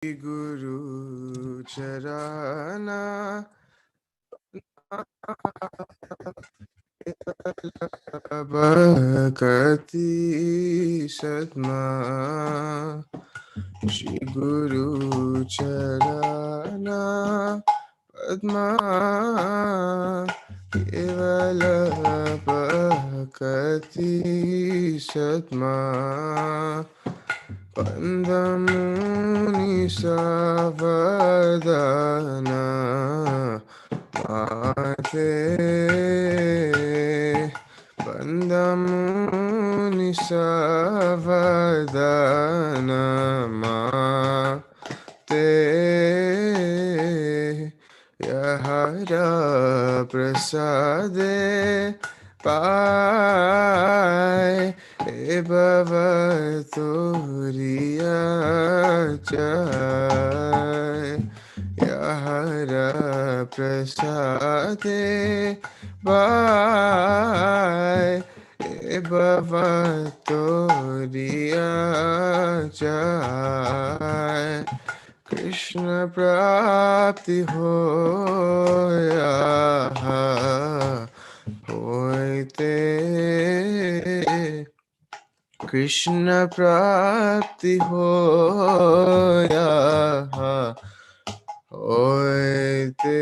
Guru Charana Bhakati Satma Shri Guru Charana Padma Kevala Bhakati Satma Pandamuni Savadana Mate Pandamuni Savadana Mate Yahara Prasade Pai E Bhavaturiya Jai Yahara Prasade Pai E Bhavaturiya Jai Krishna Prapti Hoya Hoite Krishna Prapti Hoya Hoite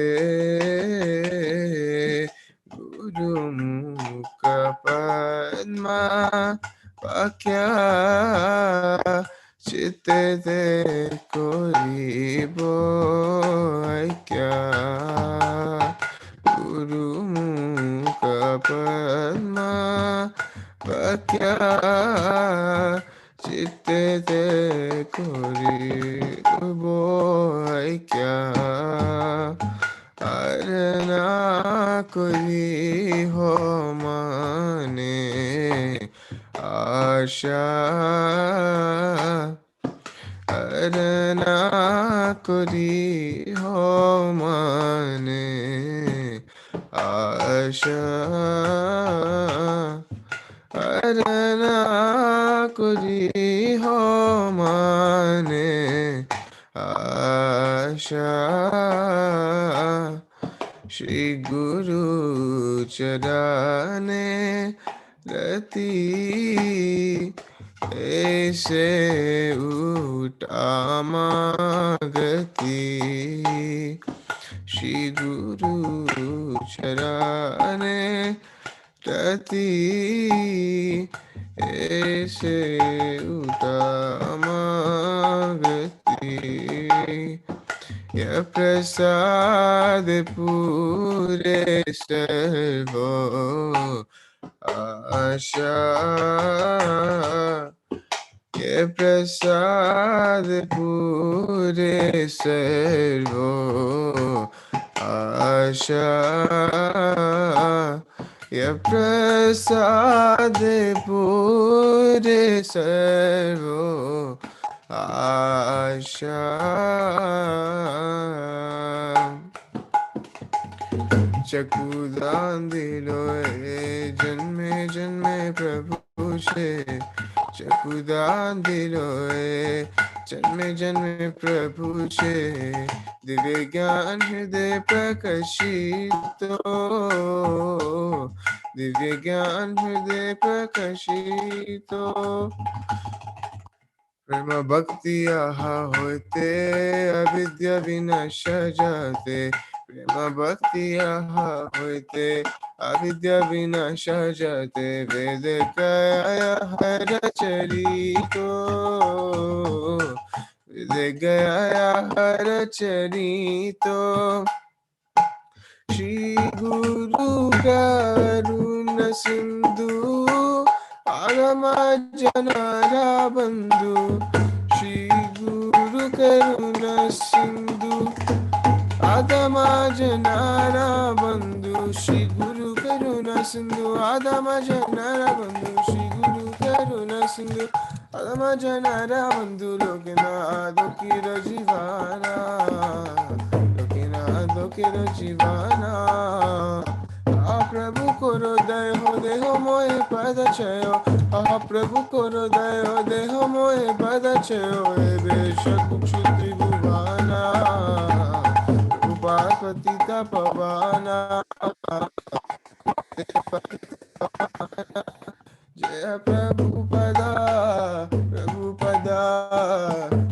Guru Mukha Padma Vakya Chitte de Koribo Aikya Guru Mukha Padma Vakya Chitte de Koribo Aikya Arana Kori Ho Mane Asha Arana Kori Ho Mane Asha Arana Kori Ho Mane Asha Shri Guru Charane Rati Aise Uttama Gati Shri Guru Charane Rati Aise Uttama Gati Ya Prasad Pure Sarvo Asha Ye Prasad Pure Sarvo Asha Ye Prasad Pure Sarvo Asha Chakudan diloe janme janme prabhu se Chakudan diloe janme janme prabhu se Divya gyan hriday prakashito Divya gyan hriday prakashito Prema bhakti aha hote avidya vinasha jate Prema bhakti aha hote avidya vinasha jate Vedakaya hara charito Vedakaya hara charito Shri Guru Karuna Sindhu Agama Janara Bandhu Shri Guru Karuna Sindhu Agama Janara Bandhu Shri Guru Karuna Sindhu Agama Janara Bandhu Shri Guru Karuna Sindhu Agama Janara Bandhu Lokina Adokira Jivana Lokira Jivana Prabhu Koro Dayo Deho Mohe Pada Chayo Prabhu Koro Dayo Deho Mohe Pada Chayo Ebe Shakuk Shutri पतित पावना जय प्रभुपदा प्रभुपदा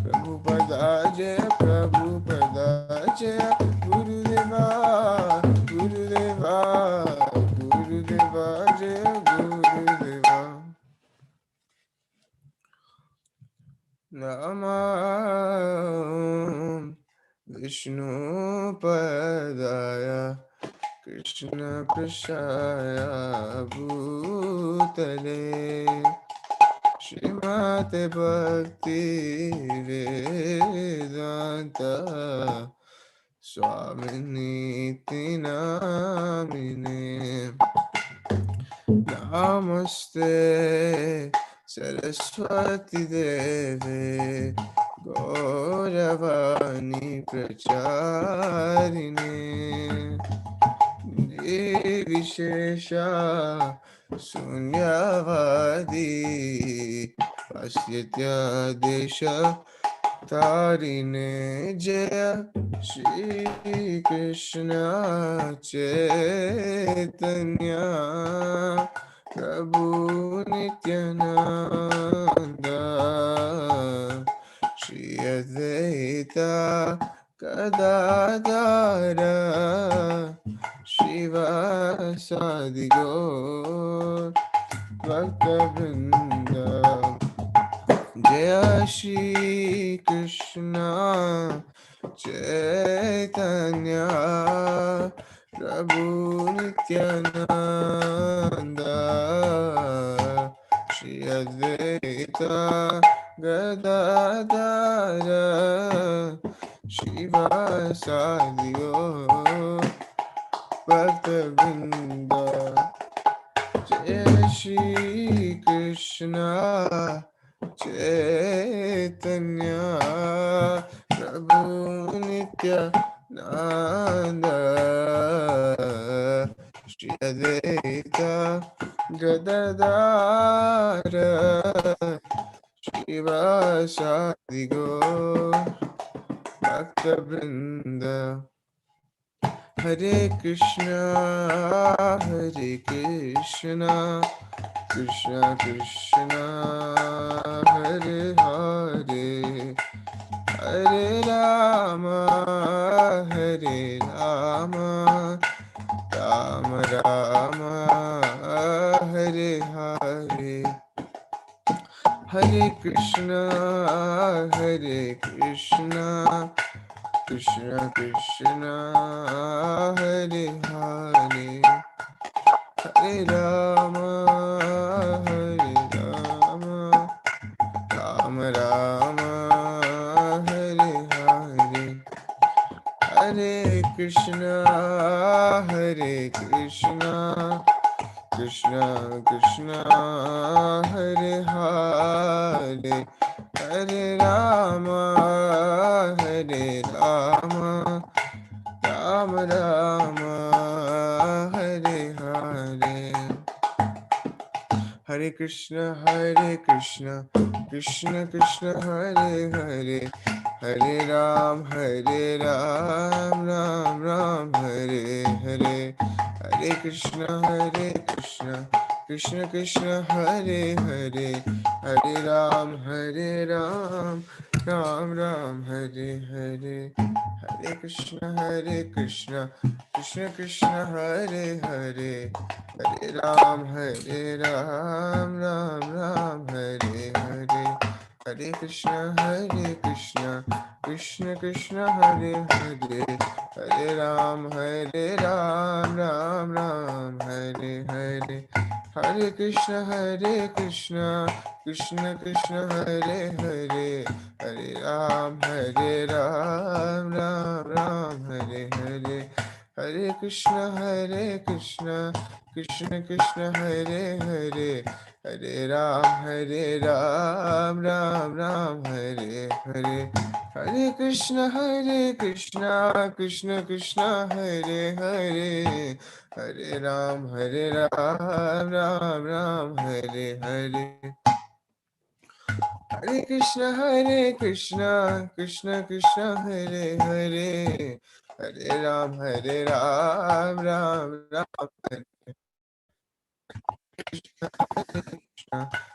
प्रभुपदा जय प्रभुपदा जय गुरुदेवा गुरुदेवा गुरुदेवा जय गुरुदेवा नमः विष्णुपदाय कृष्ण पृष्ठाय भूतले श्रीमते भक्ति वेदांत स्वामिनीति नामिने नमस्ते सरस्वती देवे गौरवाणी प्रचारिणे विशेषा शून्यवादी पश्यत्य देश तारिणे जय श्री कृष्ण चैतन्य प्रभु नित्यानंद श्री अद्वैत गदाधर शिवासादि गौर भक्तवृंद जय श्री कृष्ण चैतन्य प्रभु नित्यानंद श्री अद्वैत गदाधर शिवासादि गौर भक्तवृंद जय श्री कृष्ण चैतन्य प्रभु नित्यानंद श्री अद्वैत गदाधर शिवासादि गौर भक्तवृंद हरे Krishna Krishna Krishna Hare Hare Hare Ram Ram Ram Hare Hare Hare Krishna Krishna Krishna Hare Hare Hare Ram Ram Ram Hare Hare Hare Krishna Krishna Krishna Hare Hare Hare Ram Ram Ram Hare Hare Hare Krishna Krishna Krishna Hare Hare Hare Ram Ram Ram Hare Hare Hare Krishna Krishna Krishna Hare Hare Hare Ram Ram Ram Hare Hare Hare Krishna Krishna Krishna Hare Hare Hare Ram Ram Ram Hare Hare Hare Krishna Krishna Krishna Hare Hare Hare Ram Ram Ram Hare Hare Hare Krishna Krishna Krishna Hare Hare Hare Ram Ram Ram Hare Hare Hare Krishna Krishna Krishna Hare Hare Hare Ram Ram Ram Hare Hare Hare Krishna Krishna Krishna Hare Hare Hare Ram Ram Ram Hare Hare Hare Krishna Krishna Krishna Hare Hare Hare Ram, Hare Ram, Ram Ram, Hare Krishna,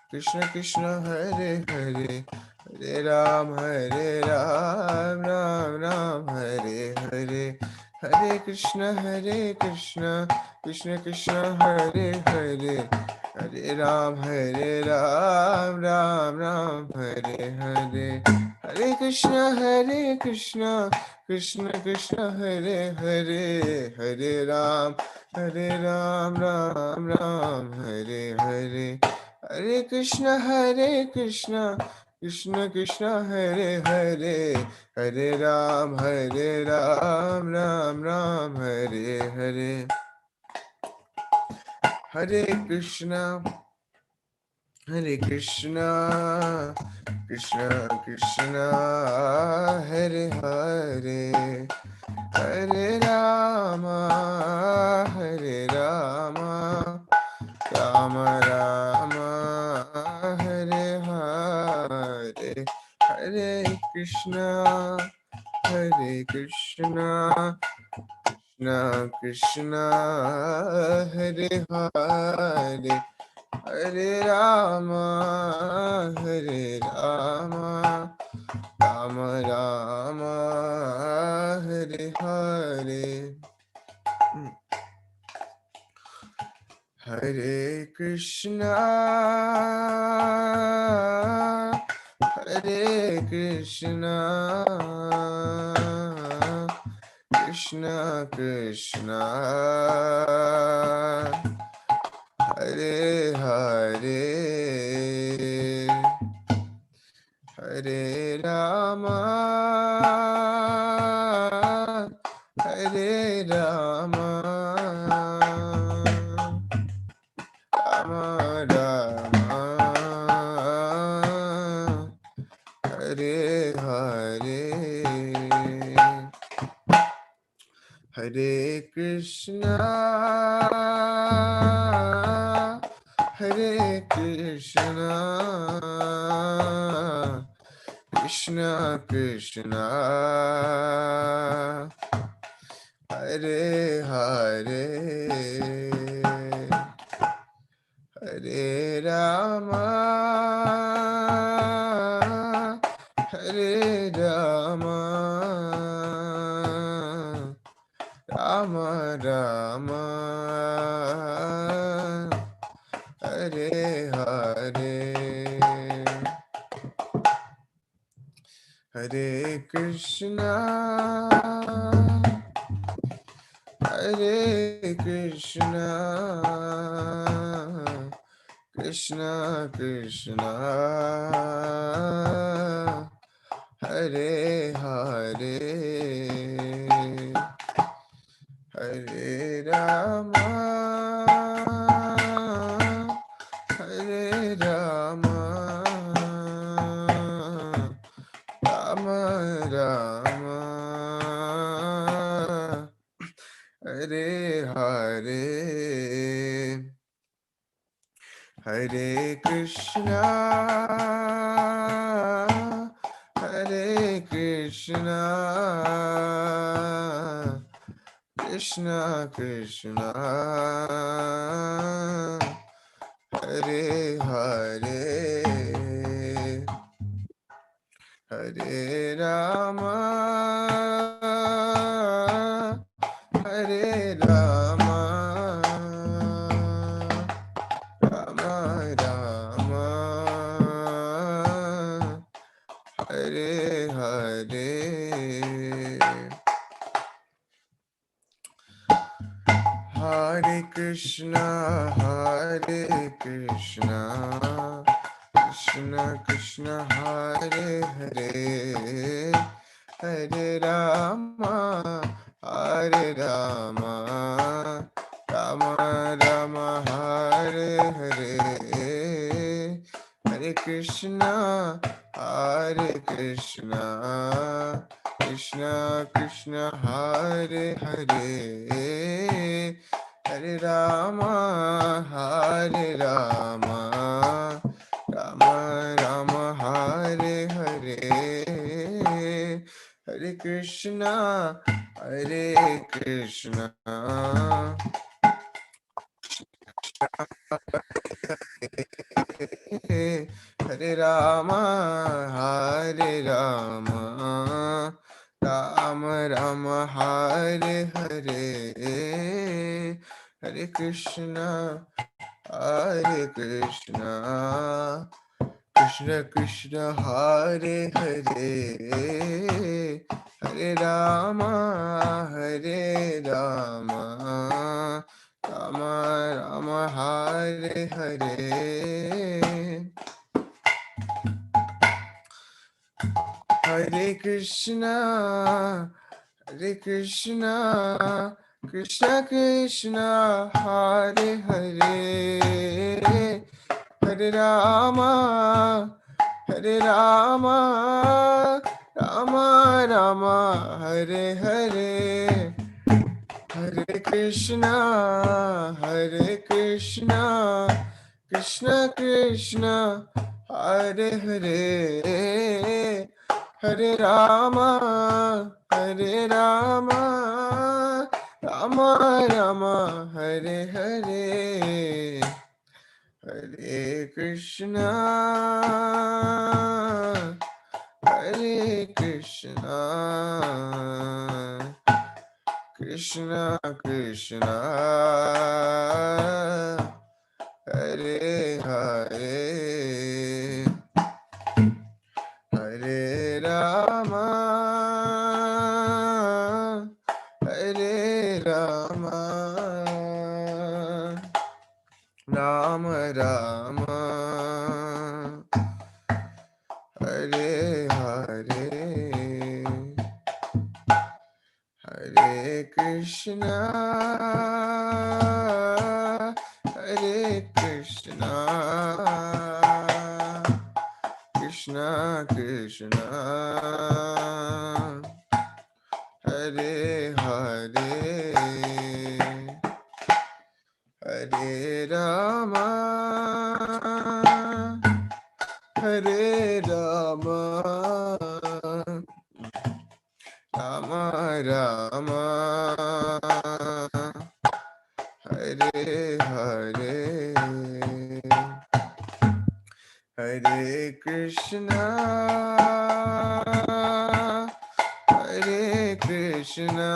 Krishna Krishna, Hare Hare, Hare Ram, Ram Ram, Hare Hare, Hare Krishna, Krishna Krishna, Hare Hare, Hare Ram, Ram Ram, Hare Hare, Hare Krishna, Krishna Krishna, Hare Hare, Hare Ram, Ram Ram, Hare Hare, Hare Krishna, Krishna Krishna, Hare Hare, Hare Ram, Ram Ram, Hare Hare, Hare Krishna, Krishna Krishna, Hare Hare, Hare Rama, Rama Rama, Hare Hare, Hare Krishna, Krishna Krishna, Hare Hare, Hare Rama, Rama Rama, Hare Hare. Hare Krishna, Krishna Krishna, Hare Hare, Hare Rama, Hare Rama, Rama Rama, Hare Hare, Hare Krishna, Krishna Krishna, Hare Hare, Hare Rama, Hare Rama, Rama Rama, Hare Hare, Hare Krishna, Krishna Krishna, Hare Hare, Hare Rama, Hare Rama, Rama Rama, Hare Hare, Hare Krishna, Krishna Krishna, Hare Hare, Hare Rama, Hare Rama, Rama Rama, Hare Hare, Hare Krishna, Krishna Krishna, Hare Hare, Hare Rama, Rama Rama, Hare Hare, Hare Krishna, Krishna Krishna, Hare Hare, Hare Rama, Rama Rama, Hare Hare, Hare Krishna, Hare Krishna, Hare Rama, Hare Rama, Rama Rama, Hare Hare, Hare Krishna, Hare Krishna, Krishna Krishna, Hare Hare, Hare Rama, Hare Rama, Rama Rama, Hare Hare. Hare Krishna, Hare Krishna, Krishna Krishna, Hare Hare, Hare Rama, Hare Rama, Rama Rama, Hare Hare. Hare Krishna, Hare Krishna, Krishna Krishna, Hare Hare, Hare Rama, Hare Rama, Rama Rama, Hare Hare. Hare Krishna, Hare Krishna, Krishna Krishna, Hare Hare, Hare Rama, Hare Rama, Rama Rama, Hare Hare, Hare Krishna, Hare Krishna, Krishna Krishna, Hare Hare, Hare Rama, Hare Rama, Rama Rama, Hare Hare, Hare Krishna, Hare Krishna,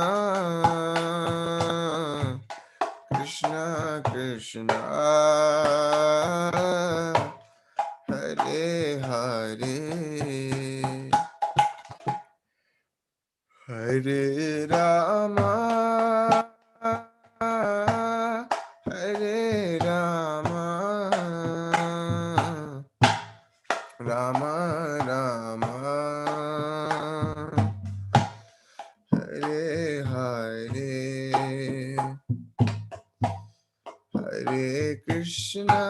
Krishna Krishna, Hare Hare, Hare Rama, Hare Rama, Rama Rama, Hare Hare, Hare Krishna,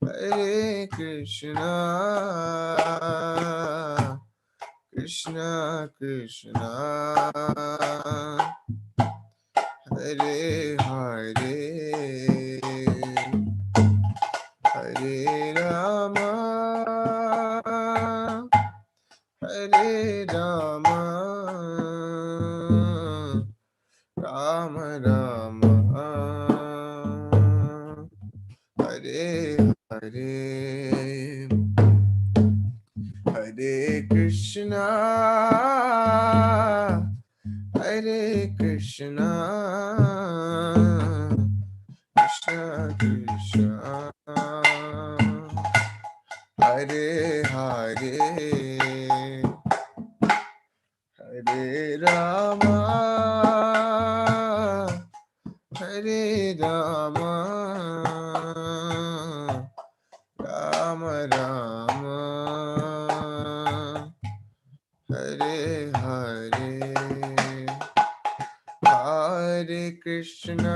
Hare Krishna, Krishna Krishna, Hare Hare, Hare Rama, Hare Rama, Rama Rama, Hare Hare, Hare Krishna, Hare Krishna, Krishna Krishna, Hare Hare, Hare Rama, Hare Rama, Rama Rama, Hare Hare, Hare Krishna,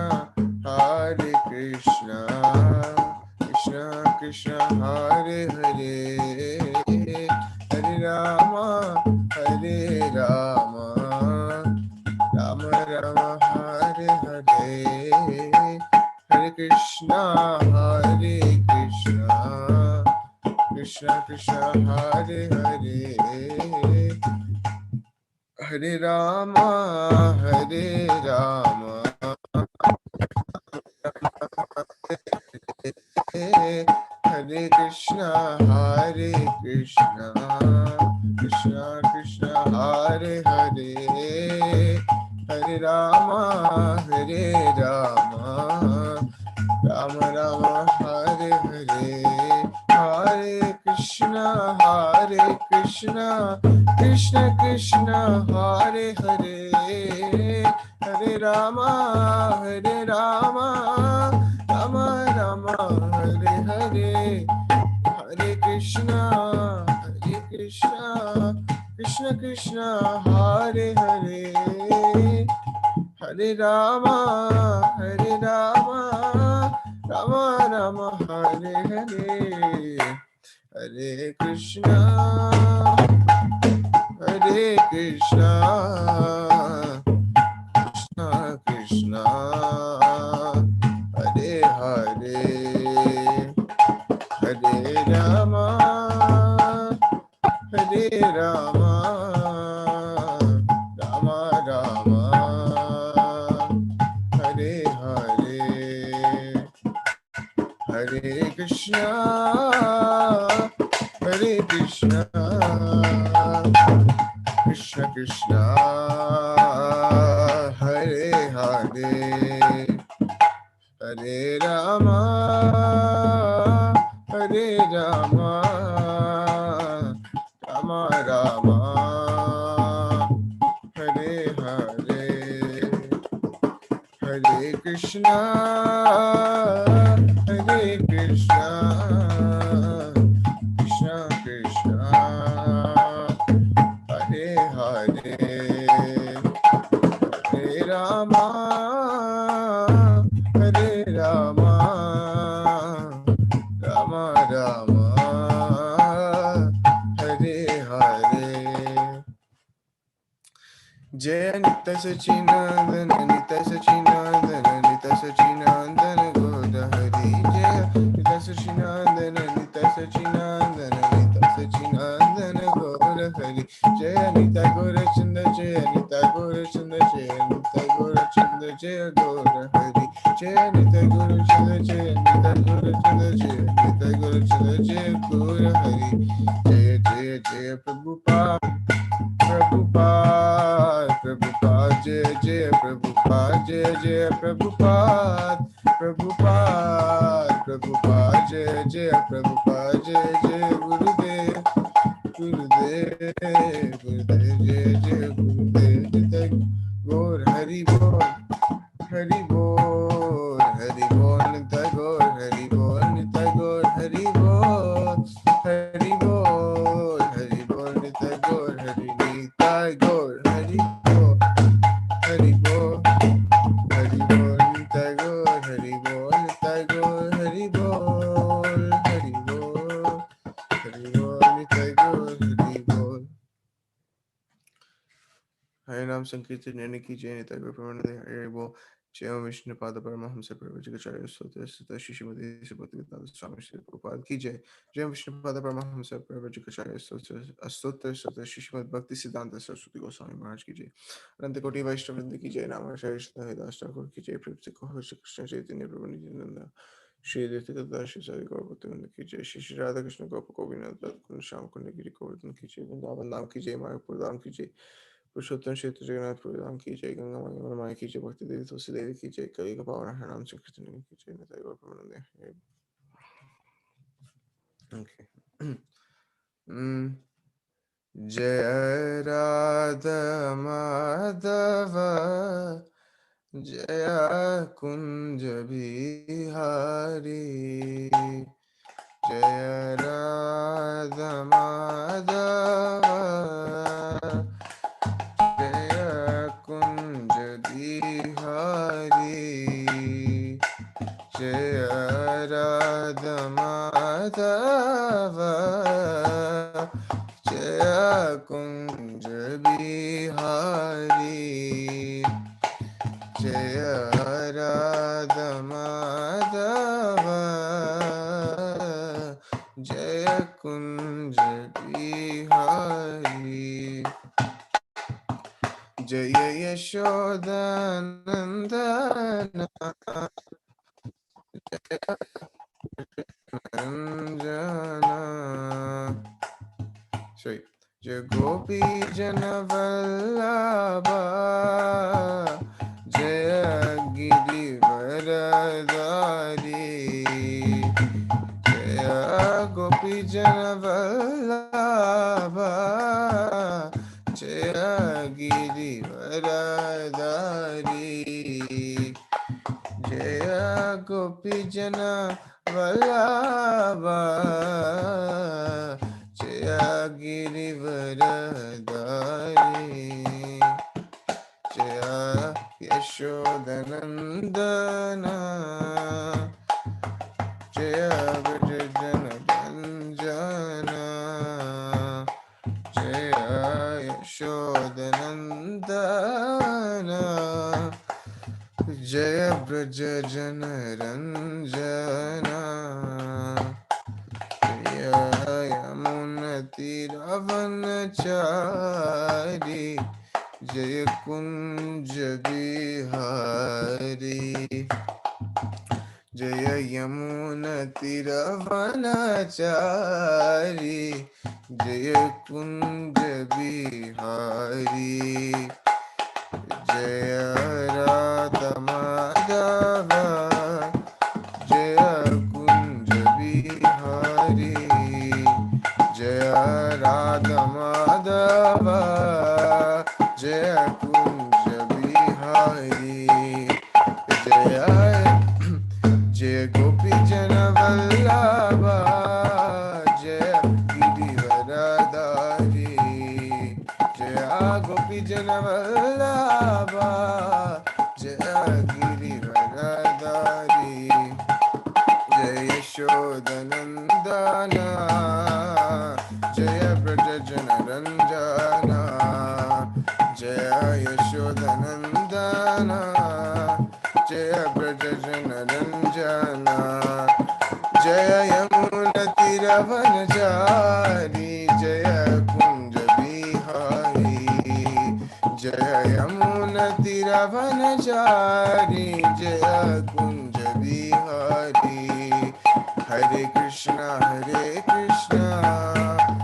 Hare Krishna, Krishna Krishna, Hare Hare, Hare Rama, Hare Rama, Rama Rama, Hare Hare, Hare Krishna, Hare Krishna, Krishna Krishna Hare Hare, Hare Rama Hare Rama, Hare Krishna Hare Krishna, Krishna Krishna Hare Hare, Hare Rama Hare Rama, Rama Rama Hare Hare, Hare Krishna Krishna Krishna Hare Hare, Hare Rama Rama Rama Hare Hare, Hare Krishna Krishna Krishna Hare Hare, Hare Rama Rama Rama Hare Hare, Hare Krishna Krishna Krishna Hare Hare, Hare Rama Rama Rama Hare Hare, Hare Krishna Krishna Krishna Hare Hare, Hare Rama Rama Rama Hare Hare, Hare Krishna Krishna Krishna Hare Hare, Hare Rama Rama Rama Hare Hare, Jaya Nitya Sachinandana Nitya Sachinandana Nitya Sachinandana Gaura Hari, Jaya Nitya Sachinandana Nitya Sachinandana Nitya Sachinandana Gaura Hari, Jaya Nitya Gaura Chanda Jaya Nitya Gaura Chanda Jaya Nitya Gaura Chanda Jaya Gaura Hari, Jaya Nitya Gaura Chanda Jaya Nitya Gaura Chanda Jaya Nitya Gaura Chanda Jaya Gaura Hari, Jaya Jaya Jaya Prabhupada Prabhupada Jai Jai Prabhupada Jai Jai Prabhupada Jai Jai Prabhupada Jai Jai Gurudev Jai Jai Gurudev Jai Gaur Hari Bol Hari Bol Hari Bol Nitai Gaur Hari Bol Nitai Gaur Hari Bol Hari Bol Hari Bol Nitai Gaur Hari Nitai Gaur Hari Bol Hari Bol Hari Bol Nitai Gaur Hari Bol Nitai Gaur Hari Bol Hari Bol Hari Bol Nitai Gaur Hari Bol, Hari Nam Sankirtan Nene ki Jai Nitai Gaur Pramanande Hari Bol, Jai Vishnu Pada Paramahamsa Pravajikacharya Sota Sita Shishimati Sabhativedanta Swami Sri Prabhupada ki Jai, Jai Vishnu Pada Paramahamsa Pravajikacharya Sota Sita Shishimati Bhakti Siddhanta Saraswati Goswami Maharaj ki Jai, Ananta Koti Vaishnavrinda ki Jai, Nama Shri Haridas Thakur ki Jai, Prabhupada Kohar Shri Krishna Chaitanya Prabhu Nityananda Shri Advaita Shri Sari Gaurapatinanda ki Jai, Shri Radha Krishna Gopa Govindanda Radha Sham Kunda Giri Govardhan ki Jai, Vrindavan Dham ki Jai, Mayapur Dham ki Jai, पुरुषोत्तम क्षेत्र जगन्नाथ प्रधान की जय, गंगा माई की जय, भक्ति देवी तुलसी देवी की जय, कवि का पावन हरनाम संकीर्तन की जय, निताई गौर प्रेमानंद। Okay. जय राधा माधव जय कुंज बिहारी, जय राधा माधव जय कुंज बिहारी, जय राधा माधव जय कुंज बिहारी, जय राधा माधव जय कुंज जय यशोदनन्दन Ranjana Sorry. Jai Gopi Janavallabha Jaya Giri Varadari Jaya Gopi Janavallabha Jaya Giri Varadari Jaya Gopi Janavallabha Jaya Girivaradari Jaya Yashodanandana Jaya Vrajajana Ranjana Jaya Yashodanandana Jaya Vrajajana Ranjana Yamunatiravanachari Jaya Kunja Bihari Jaya Yamunatiravanachari Jaya Kunja Bihari Jaya Radha Madhava Jaya Kunja Bihari Jaya Radha Madhava Jaya Kunja Bihari Jaya Jaya Gopi Jana Vallabha Jaya Girivaradari Jaya Gopi Jana Vallabha Jaya Girivaradari Jaya Yashodanandana Jaya Vrajajana Ranjana Jaya Yashodanandana Jaya Vrajajana Ranjana Jaya Yamunatiravanachari Jaya Kunja Bihari Jaya Yamunatiravanachari Jaya Kunja Bihari Hare Krishna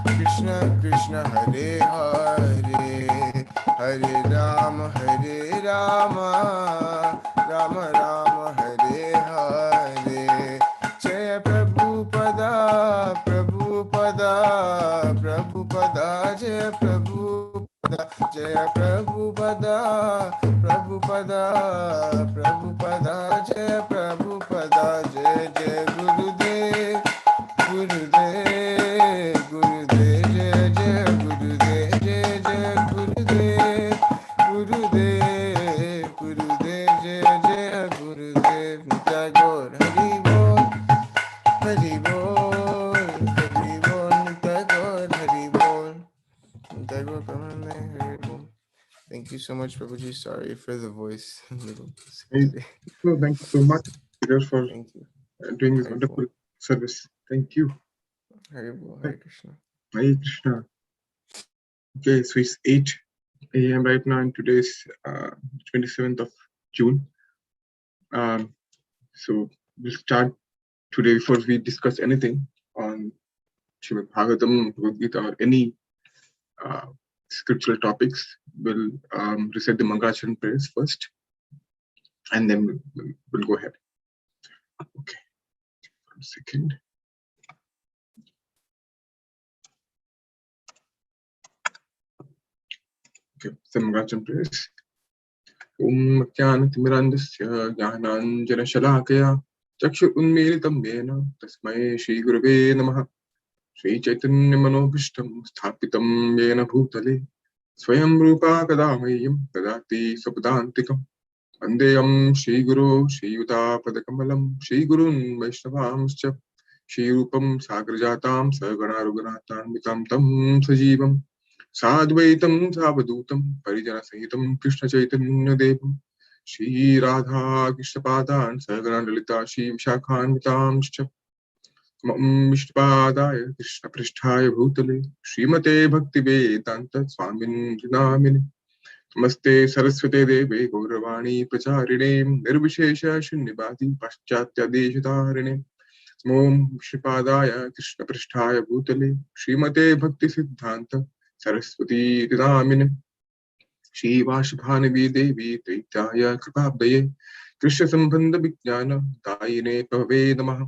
Krishna Krishna Hare Hare Hare Rama Rama Rama Hare Hare Jaya Prabhupada Jaya Prabhupada Jaya Prabhupada Jaya Prabhupada Jaya Jaya Gurudev Jaya Jaya Gurudev Jaya Jaya Gurudev Jaya Jaya Gurudev Nitai Gaur Hari Bol Nitai Gaur Hari Bol Nitai Gaur Pramanande Hari Bol. Thank you so much, Prabhuji. Sorry for the voice. Today. So thank you so much, Peter, for Thank you. doing this Hari wonderful Bol. service. Thank you. Hari Bol. Hare Krishna. Hare Krishna. Okay, so it's 8 a.m. right now, and today's 27th of June. So we'll start today. Before we discuss anything on Srimad Bhagavatam, Bhagavad Gita, or any scriptural topics, we'll recite the Mangacharan prayers first, and then we'll go ahead. Okay, 1 second. Okay, the Mangacharan prayers. Om Jnanatimirandasya Jnananjanashalakaya Chakshur Unmilitam Yena Tasmai Shri Gurave Namaha Shri Chaitanya Manobhishtam Sthapitam Yena Bhutale Swayam Rupa Kadamayam Kadati Sapadantikam Vandeyam Shri Guru Shri Yuta Padakamalam Shri Gurun Vaishnavamscha Shri Rupam Sagrajatam Sagana Ruganatam Mitam Tam Sajivam Sadvaitam Savadutam Parijana Sahitam Krishna Chaitanya Devam Shri Radha Krishna Padan Sagana Lalita Shri Vishakhan Vitamscha Vishpadaya Krishna Pristhaya Bhutale Srimate Bhakti Vedanta Swamin Namine नमस्ते सरस्वते देवे गौरवाणी प्रचारिणे निर्विशेष शून्यवादी पाश्चात्यदेशधारिणे ओम श्रीपादाय कृष्णपृष्ठाय भूतले श्रीमते भक्ति सिद्धांत सरस्वती नामिने श्रीवाशभानवी देवी दैत्याय कृपाब्दये कृष्ण संबंध विज्ञान दायिने पवे नमः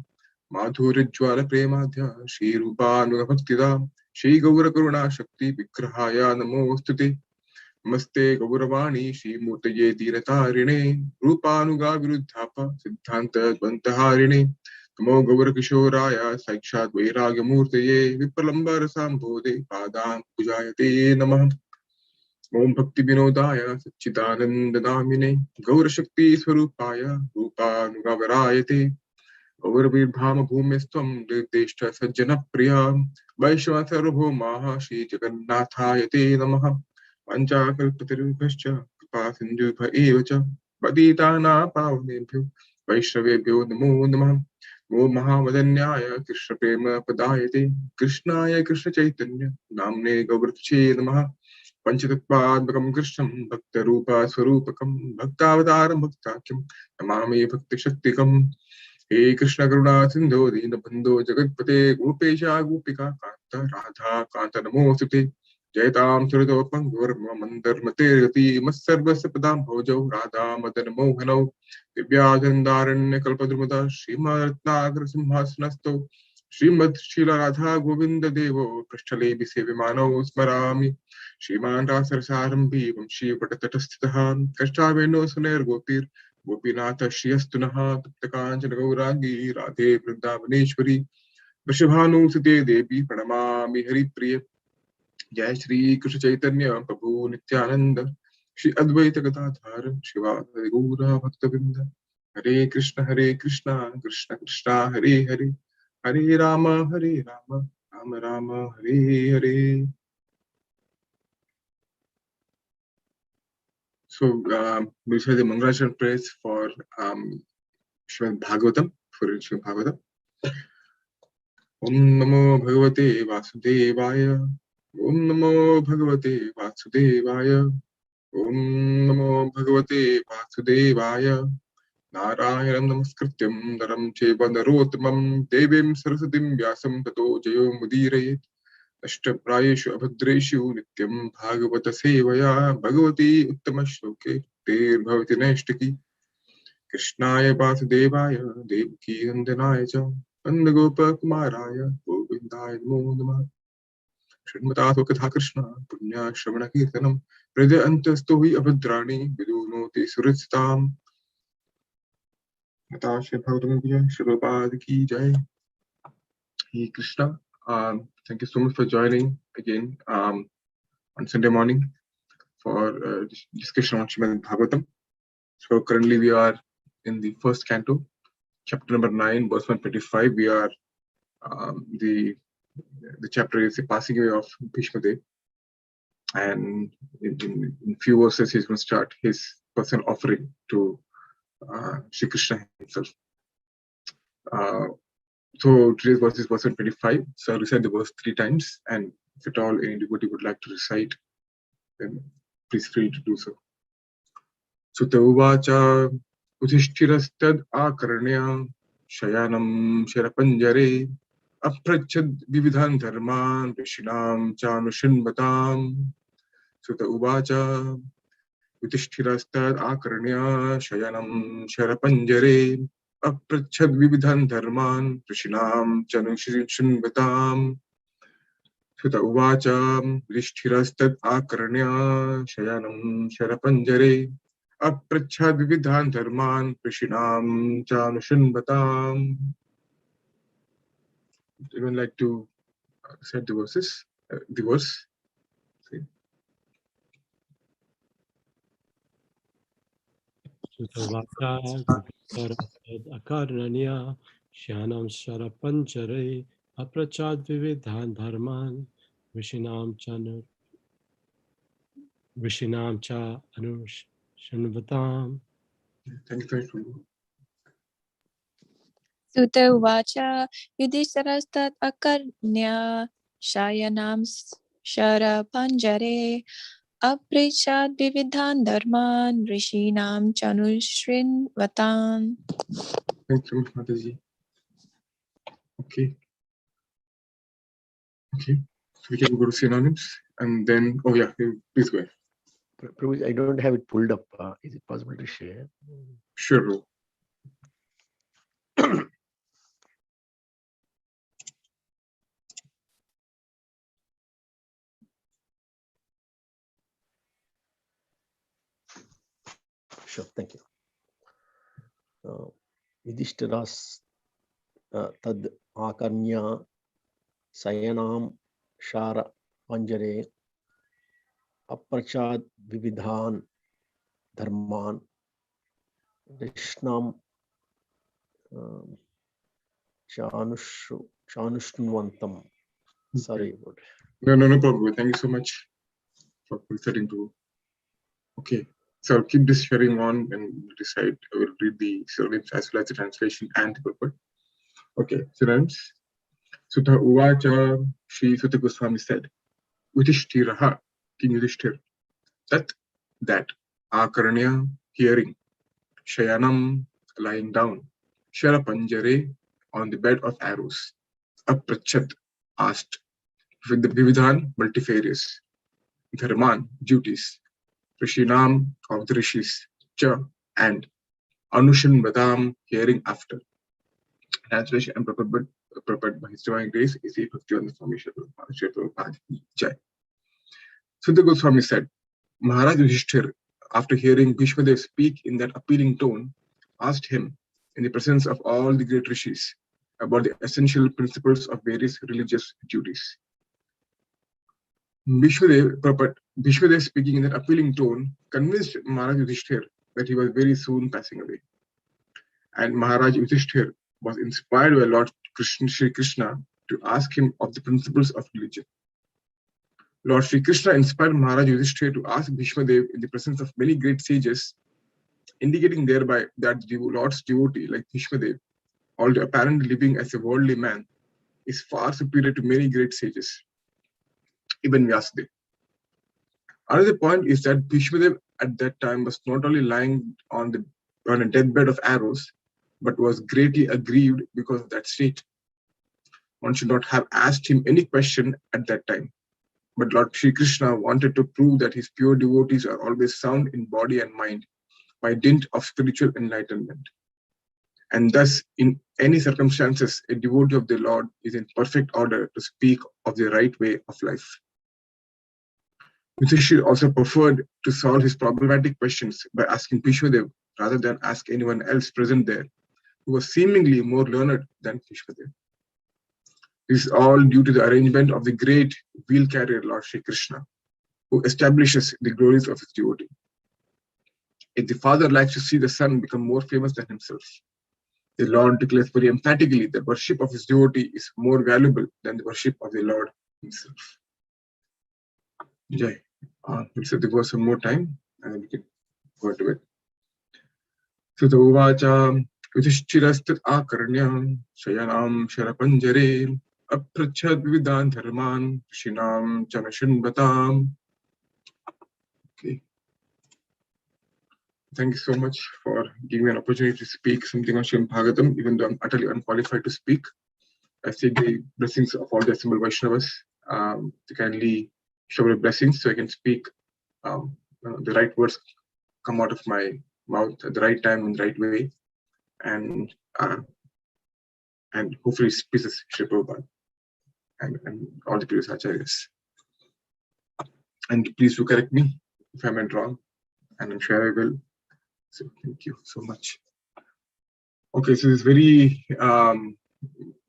माधुर्यज्वाल प्रेमाध्य श्रीरूपानुगभक्तिदा श्री गौर करुणा शक्ति विग्रहाय नमोस्तुते नमस्ते गौरवाणी श्रीमूर्तये दीनतारिणे रूपानुगा विरुद्धाप सिद्धांत द्वंतहारिणे नमो गौर किशोराय साक्षात् वैराग्यमूर्तये विप्रलंब रसाम्भोधे पादां पूजायते नमः ओम भक्ति विनोदाय सच्चिदानंद नामिने गौरशक्ति स्वरूपाय रूपानुगवरायते गौरवीर्धाम भूमिस्त्वं निर्देष्ट सज्जन प्रिया वैष्णव सर्वभौमाः श्री जगन्नाथाय ते नमः पंचाकल्पतरुभ्यश्च कृपा सिन्धुभ्य एव च पतितानां पावनेभ्यो वैष्णवेभ्यो नमो नमः ओम महावदन्याय कृष्ण प्रेम पदायते कृष्णाय कृष्ण चैतन्य नाम्ने गौरक्षे नमः पंचतत्वात्मकं कृष्णं भक्तरूपा स्वरूपकं भक्तावतारं भक्ताख्यं नमामि भक्तिशक्तिकम् हे कृष्ण करुणा सिन्धो दीनबन्धो जगत्पते गोपेशा गोपिका कान्त राधा कान्त नमोऽस्तुते जयतां सुरतोपङ्गुर्मन्दर्मते मत्सर्वस्य भोजौ राधा मदन मोहनौ दिव्यागन्धारण्यकल्पद्रुमदा श्रीमद्रत्नाकर सिंहासनस्थौ श्रीमद् श्रीराधा गोविन्द देवो पृष्ठले विसेव्यमानौ स्मरामि श्रीमान् रासरसारम्भी वंशीवटतटस्थितः कष्टावेनो सुनैर्गोपीर् गोपीनाथ श्रियस्तु नः तप्तकाञ्चन गौराङ्गी राधे वृन्दावनेश्वरी वृषभानुसुते देवी प्रणमामि हरिप्रिय जय श्री कृष्ण चैतन्य प्रभु नित्यानंद श्री अद्वैत गदाधर शिवासादि गौर भक्तवृंद हरे Krishna Krishna Krishna Hare Hare Hare Ram Ram Ram Hare Hare. So we'll say the Mangalachan prayers for Srimad Bhagavatam, for Srimad Bhagavatam. Om Namo Bhagavate Vasudevaya. Om Namo Bhagavate Vasudevaya. Om Namo Bhagavate Vasudevaya. Narayanam Namaskrityam Naram Cheva Narottamam Devim Saraswatim Vyasam Tato Jayo Mudirayet. अष्टप्रायेषु अभद्रेषु नित्यं भागवत सेवया भगवती उत्तम श्लोके तेर्भवति नैष्टिकी कृष्णाय वासुदेवाय देवकी नंदनाय च नन्दगोपकुमाराय गोविन्दाय नमो नमः. श्रीमतातो कथा कृष्ण पुण्य श्रवण कीर्तनम हृदय अंतस्तो हि अभद्राणि विदुनोति सुरस्ताम. श्री भगवत जय श्री प्रभुपाद की जय. Hey Krishna, thank you so much for joining again on Sunday morning for discussion on Srimad Bhagavatam. So currently we are in the first canto, chapter number 9, verse 125. We are the chapter is the passing away of Bhishma Dev, and in few verses he's going to start his personal offering to Shri Krishna himself. So today's verse is verse 125. So I'll recite the verse 3 times, and if at all any devotee would like to recite, then please free to do so. Sutta uvacha udhishthirastad akarnya shayanam sharapanjare aprachad vividhan dharman rishinam chanushinvatam. Sutta uvacha udhishthirastad akarnya shayanam sharapanjare aprachad vividhan dharman rishinam chanushinvatam. Sutta uvacha yudhishthirastad akarnya shayanam sharapanjare aprachad vividhan dharman prishinam chanushinvatam. Anyone like to recite the verses? The verse. Sutavaka akaranya shanam sharapanchare aprachad vividhan dharman vishinam cha anushanvatam. Thank you. Sutta uvacha yudhishthirastat akarnya shayanam sharapanjare Aprichat vividhan dharman rishinam chanusrinvatam. Thank you, Mataji. Okay. Okay. So we can go to synonyms and then, oh yeah, please go ahead. Prabhu, I don't have it pulled up. Is it possible to share? Sure. Sure, thank you. Yudhishtiras tad akarnya sayanam shara panjare aprachad vividhan dharman rishnam chanushnvantam. Sorry about it. No problem. Thank you so much for referring to. Okay. So I'll keep this sharing on and decide. I will read the synonyms as well as the translation and the purport. Okay. Synonyms. Sutta Uvacha, Sri Sutta Goswami said, Yudhishthiraha, King Yudhishthir, that, Akaranya, hearing, Shayanam, lying down, Sharapanjare, on the bed of arrows, Aprachat, asked, with the Vividhan, multifarious, Dharman, duties, Rishinam, of the rishis, Cha, and Anushan Vadam, hearing after. Translation and prepared by His Divine Grace is a Bhakti Swami Srila Prabhupada Jai. Sutta Goswami said, Maharaj Yudhishthir, after hearing Bhishmadev speak in that appealing tone, asked him, in the presence of all the great rishis, about the essential principles of various religious duties. Bhishmadev speaking in that appealing tone convinced Maharaj Yudhishthir that he was very soon passing away. And Maharaj Yudhishthir was inspired by Lord Sri Krishna to ask him of the principles of religion. Lord Sri Krishna inspired Maharaj Yudhishthir to ask Bhishmadev in the presence of many great sages, indicating thereby that the Lord's devotee, like Bhishmadev, although apparently living as a worldly man, is far superior to many great sages, even Vyasadeva. Another point is that Bhishmadev at that time was not only lying on a deathbed of arrows, but was greatly aggrieved because of that state. One should not have asked him any question at that time. But Lord Sri Krishna wanted to prove that his pure devotees are always sound in body and mind by dint of spiritual enlightenment. And thus, in any circumstances, a devotee of the Lord is in perfect order to speak of the right way of life. Yudhishthir also preferred to solve his problematic questions by asking Bhishmadev rather than ask anyone else present there, who was seemingly more learned than Bhishmadev. This is all due to the arrangement of the great wheel carrier Lord Sri Krishna, who establishes the glories of his devotee. If the father likes to see the son become more famous than himself, the Lord declares very emphatically that worship of his devotee is more valuable than the worship of the Lord himself. Jai. We'll say the verse one more time and then we can go to it. Sutta Uvacha Yudhishthirastat Akarnyam Shayanam Sharapanjare Aprachad Vividhan Dharman Shinam Chanashinvatam. Okay. Thank you so much for giving me an opportunity to speak something on Srimad Bhagavatam, even though I'm utterly unqualified to speak. I seek the blessings of all the assembled Vaishnavas to kindly show their blessings so I can speak the right words come out of my mouth at the right time in the right way, and hopefully it pleases Sri Prabhupada and all the previous acharyas. And please do correct me if I went wrong, and I'm sure I will. So thank you so much. Okay, so this very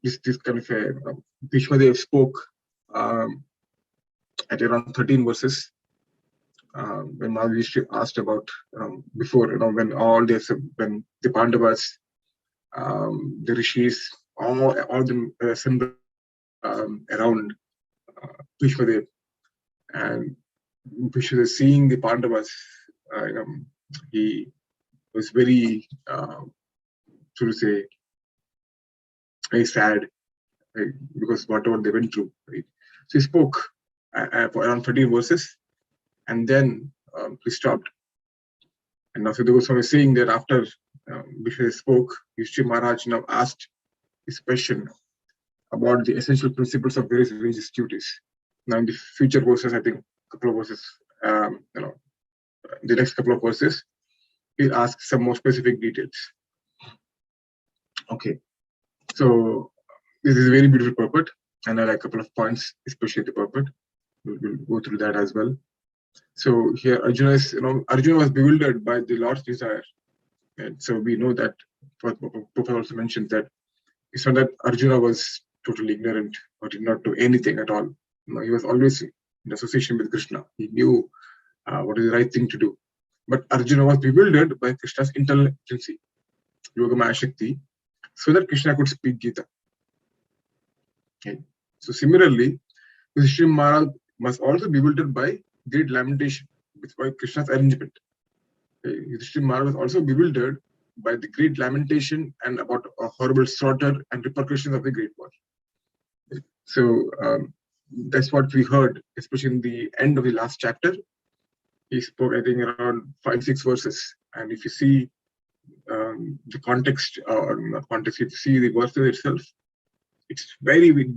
this kind of a Bhishmadev spoke at around 13 verses. When Mahavishnu asked about before, when all this, when the Pandavas, the rishis, all them assembled around Bhishmadev, and Bhishmadev seeing the Pandavas, he was very, so to say, very sad, right? Because whatever they went through, right? So he spoke for around 13 verses, and then he stopped. And now Siddha Goswami is saying that after Vishnu spoke, Yudhishthira Maharaj now asked his question about the essential principles of various religious duties. Now in the future verses, I think a couple of verses, the next couple of verses, he'll ask some more specific details. Okay, so this is a very beautiful purport, and I like a couple of points, especially the purport. We'll go through that as well. So here Arjuna is, Arjuna was bewildered by the Lord's desire. And so we know that Prabhupada also mentioned that it's not that Arjuna was totally ignorant or did not know anything at all. He was always in association with Krishna. He knew what is the right thing to do. But Arjuna was bewildered by Krishna's internal agency, Yogamaya Shakti, so that Krishna could speak Gita. Okay. So similarly, Yudhishthira Maharaj was also bewildered by great lamentation by Krishna's arrangement. Yudhishthira Maharaj was also bewildered by the great lamentation and about a horrible slaughter and repercussions of the great war. So that's what we heard, especially in the end of the last chapter. He spoke, I think, around 5-6 verses. And if you see the context, or not context, if you see the verses itself, it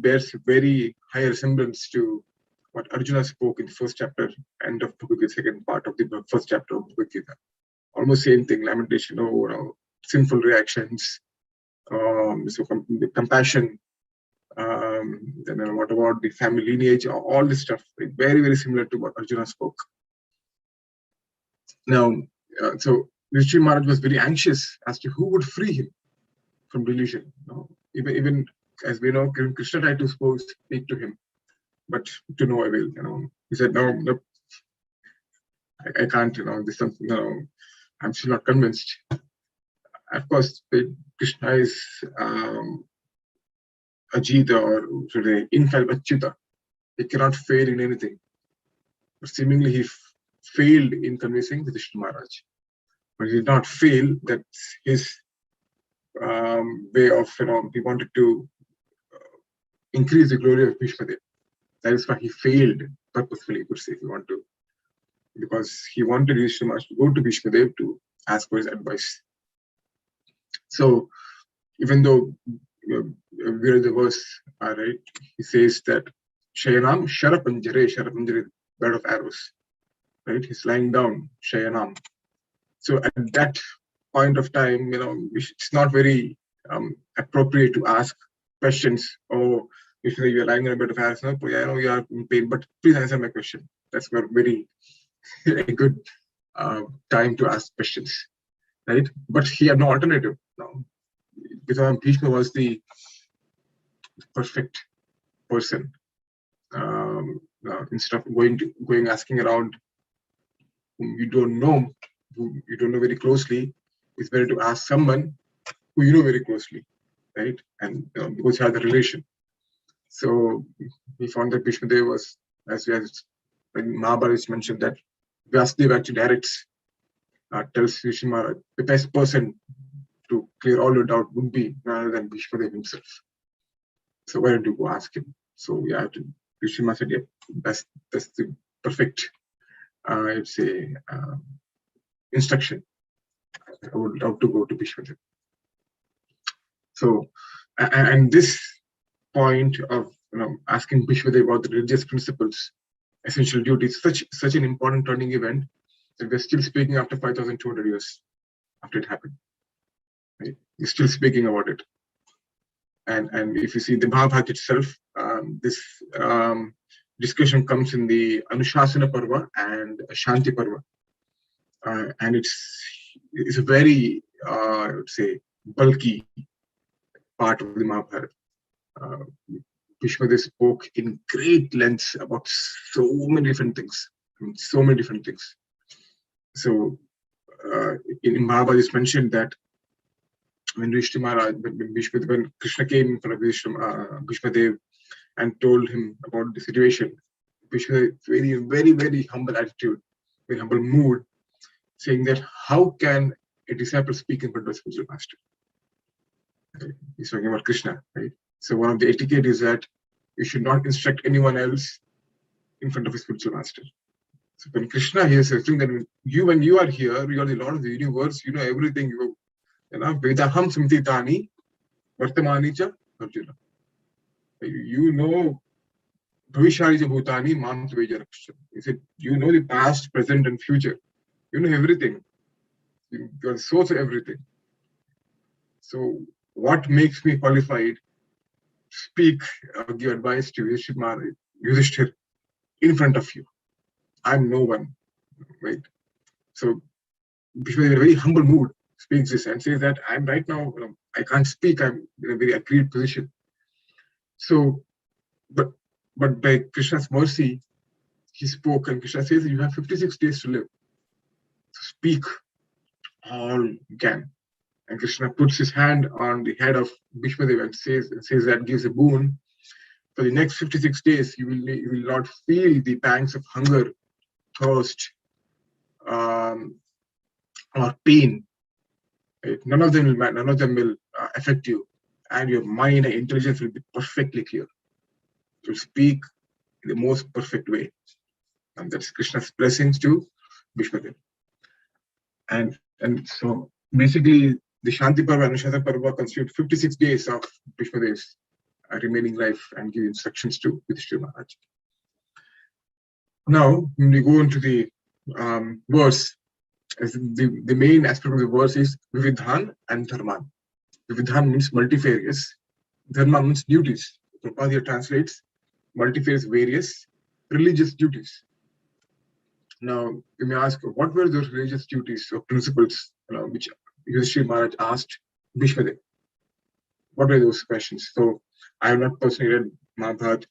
bears very high resemblance to what Arjuna spoke in the first chapter, end of Bhagavad Gita, second part of the first chapter of Bhagavad Gita. Almost same thing, lamentation, sinful reactions, compassion, then what about the family lineage, all this stuff, very, very similar to what Arjuna spoke. Now, so Yudhishthira Maharaj was very anxious as to who would free him from delusion. Even as we know, Krishna tried to speak to him, but to no avail. He said, "No, I can't. This something. No, I'm still not convinced." Of course, Krishna is Ajita, or should I say, infallible Achyuta. He cannot fail in anything. But seemingly, he failed in convincing Yudhishthira Maharaj. But he did not fail. That's his way of, he wanted to increase the glory of Bhishma Dev. That is why he failed purposefully, you could say, if you want to, because he wanted Yudhishthira Maharaj to go to Bhishma Dev to ask for his advice. So, even though we read the verse, right, he says that Shayanam Sharapanjare, bed of arrows, right? He's lying down, Shayanam. So at that point of time, it's not very appropriate to ask questions. Oh, if you're lying on a bed of arrows, no, I know you are in pain, but please answer my question. That's very a good time to ask questions, right? But he had no alternative. No, because Bhishma was the perfect person. Instead of going asking around whom you don't know very closely, it's better to ask someone who you know very closely, right? And because you have the relation. So we found that Bhishma Dev was, as when Mahabharata is mentioned, that Vyasadeva actually directs, tells Yudhishthira Maharaj, the best person to clear all your doubt would be none other than Bhishma Dev himself. So why don't you go ask him? So yeah, Yudhishthira Maharaj said, yeah, that's the perfect, I'd say, instruction. I would love to go to Bhishma Dev. So, and this point of asking Bhishma Dev about the religious principles, essential duties, such an important turning event that we're still speaking after 5,200 years after it happened. Right? We're still speaking about it. And if you see the Mahabharata itself, this discussion comes in the Anushasana Parva and Shanti Parva. And it's a very, I would say, bulky part of the Mahabharata. Bhishma Dev spoke in great lengths about so many different things. So in Mahabharata, it's mentioned that when when Krishna came in front of Bhishma Dev and told him about the situation, Bhishma Dev, very, very, very humble attitude, very humble mood, saying that how can a disciple speak in front of a spiritual master? Okay. He's talking about Krishna, right? So one of the etiquette is that you should not instruct anyone else in front of a spiritual master. So when Krishna here says that when you are here, you are the Lord of the universe, you know everything. You know, Vedaham Samtitani Vartamani cha Arjuna. You know Bhavishari cha Bhutani Mam Tveja Rakshana. He said, you know the past, present, and future. You know everything. You are the source of everything. So what makes me qualified to speak or give advice to Yudhishthir in front of you? I'm no one, right? So Bhishma, in a very humble mood, speaks this and says that I'm right now, I can't speak. I'm in a very agreed position. So, but by Krishna's mercy, he spoke, and Krishna says you have 56 days to live. So speak all you can. And Krishna puts his hand on the head of Bhishma and says that gives a boon. For the next 56 days, you will not feel the pangs of hunger, thirst, or pain. Right? None of them will affect you, and your mind and intelligence will be perfectly clear. To speak in the most perfect way, and that's Krishna's blessings to Bhishma. And so basically, the Shanti Parva and Shata Parva constitute 56 days of Bhishma's remaining life and give instructions to Yudhishthira Maharaj. Now, when we go into the verse, the main aspect of the verse is Vividhan and Dharman. Vividhan means multifarious. Dharma means duties. Prabhupada here translates multifarious, various religious duties. Now, you may ask, what were those religious duties or principles which Yudhishthira Maharaj asked Bhishma? What were those questions? So, I have not personally read Mahabharata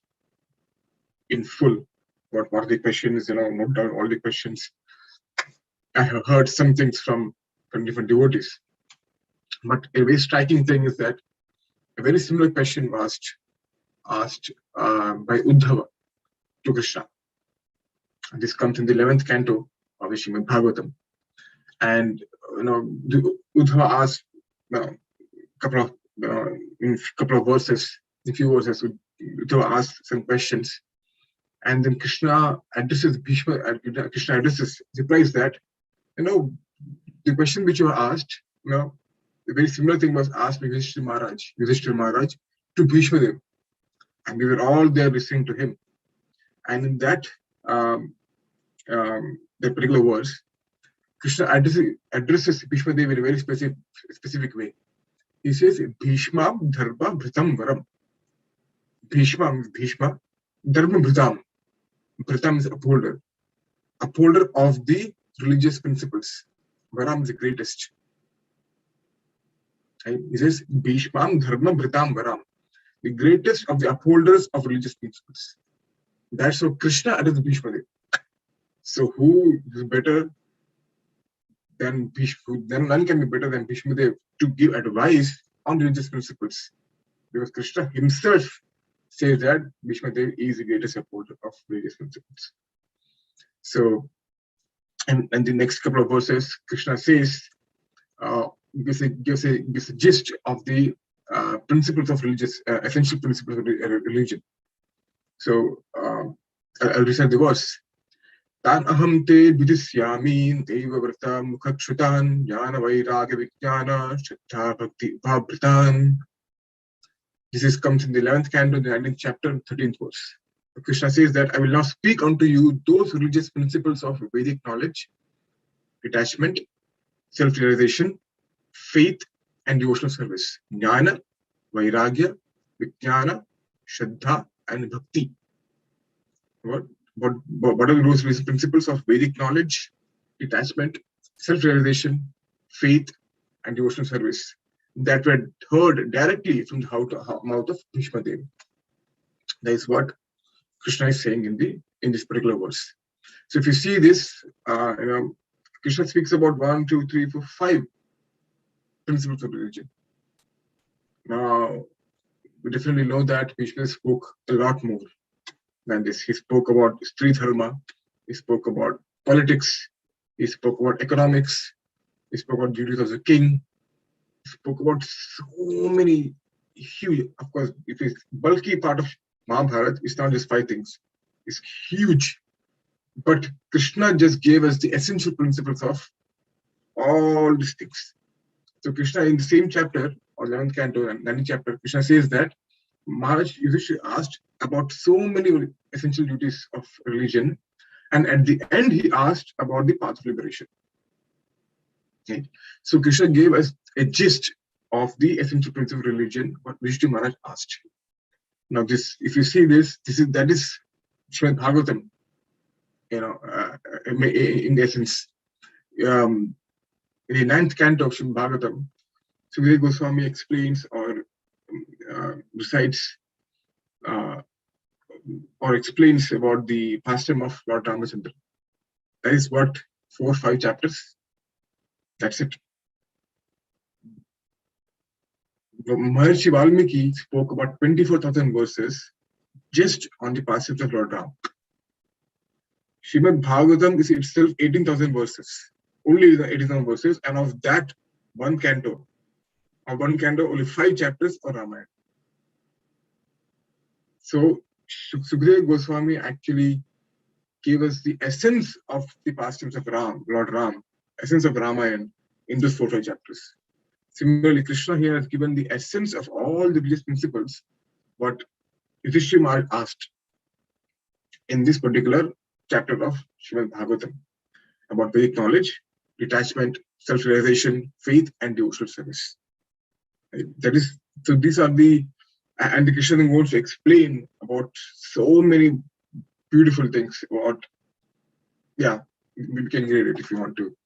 in full. What are the questions? Note down all the questions. I have heard some things from different devotees. But a very striking thing is that a very similar question was asked by Uddhava to Krishna. And this comes in the 11th canto of the Srimad Bhagavatam. And Uddhava asked in a couple of verses, a few verses, Uddhava asked some questions. And then Krishna addresses Bhishma. Krishna addresses, replies that, the question which you were asked, a very similar thing was asked by Yudhishthira Maharaj to Bhishma Dev. And we were all there listening to him. And in that particular verse, Krishna addresses Bhishma Dev in a very specific way. He says, Bhishma Dharma Bhritam Varam. Bhishma means Bhishma, Dharma Bhritam. Bhritam is upholder of the religious principles. Varam is the greatest. Right? He says, Bhishma Dharma Bhritam Varam. The greatest of the upholders of religious principles. That's how Krishna addressed Bhishma Dev. So who is better than Bhishma? Then none can be better than Bhishma Dev to give advice on religious principles. Because Krishna himself says that Bhishma Dev is the greatest upholder of religious principles. So, and the next couple of verses, Krishna says, gives a gist of the principles of essential principles of religion. So, I'll recite the verse. Tan aham te vidisyami deva vrata mukhakshutan jnana vairaga vijnana shraddha bhakti bhavritan. This comes in the 11th canto, the 19th chapter, 13th verse. Krishna says that I will now speak unto you those religious principles of Vedic knowledge, detachment, self-realization, faith, and devotional service. Jnana, vairagya, vijnana, shraddha, and bhakti. What are those principles of Vedic knowledge, detachment, self-realization, faith, and devotional service that were heard directly from the mouth of Bhishma Dev? That is what Krishna is saying in this particular verse. So if you see this, Krishna speaks about 1, 2, 3, 4, 5 principles of religion. Now, we definitely know that Krishna spoke a lot more than this. He spoke about Sri Dharma, he spoke about politics, he spoke about economics, he spoke about duties as a king, he spoke about so many huge, of course, it is bulky part of Mahabharata. It's not just 5 things. It's huge. But Krishna just gave us the essential principles of all these things. So Krishna, in the same chapter, or 11th canto and 9th chapter, Krishna says that Maharaj Yudhishthira asked about so many essential duties of religion, and at the end he asked about the path of liberation. Okay. So Krishna gave us a gist of the essential principle of religion, what Yudhishthira Maharaj asked. Now, this, if you see this, that is Srimad Bhagavatam. In essence, in the 9th canto of Srimad Bhagavatam, Sukadeva Goswami explains or recites or explains about the pastime of Lord Ramachandra. That is what, 4 or 5 chapters. That's it. Maharshi Valmiki spoke about 24,000 verses just on the pastime of Lord Ram. Srimad Bhagavatam is itself 18,000 verses. Only 18,000 verses, and of that, one canto, only 5 chapters are Ramayana. So Sukadeva Goswami actually gave us the essence of the pastimes of Ram, Lord Ram, essence of Ramayana in those 4 or 5 chapters. Similarly, Krishna here has given the essence of all the religious principles what Yudhishthira Maharaj asked in this particular chapter of Srimad Bhagavatam about Vedic knowledge, detachment, self-realization, faith, and devotional service. That is, so these are the, and the Krishna wants to explain about so many beautiful things about, yeah, we can read it if you want to.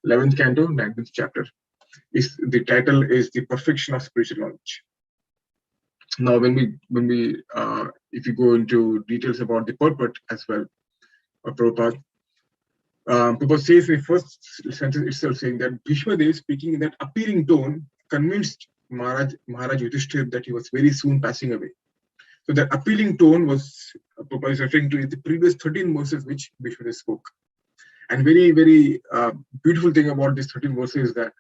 11th canto, 9th chapter. The title is The Perfection of Spiritual Knowledge. Now, when we if you go into details about the purport as well, Prabhupada, Prabhupada says in the first sentence itself, saying that Bhishma Dev, speaking in that appealing tone, convinced Maharaj Yudhishthira that he was very soon passing away. So that appealing tone was, Prabhupada is referring to the previous 13 verses which Bhishma Dev spoke. And very, very beautiful thing about these 13 verses is that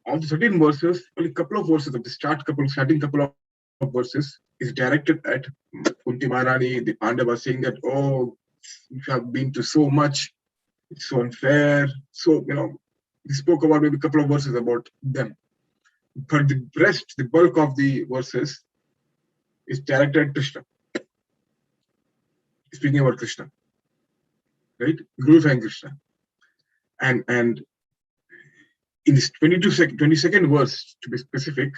of the 13 verses, only a couple of verses of the starting couple of verses is directed at Kunti Maharani, the Pandavas, saying that, oh, you have been to so much, it's so unfair. So, he spoke about maybe a couple of verses about them. But the rest, the bulk of the verses is directed at Krishna. Speaking about Krishna, right? Glorifying Krishna. And in this 22nd verse, to be specific,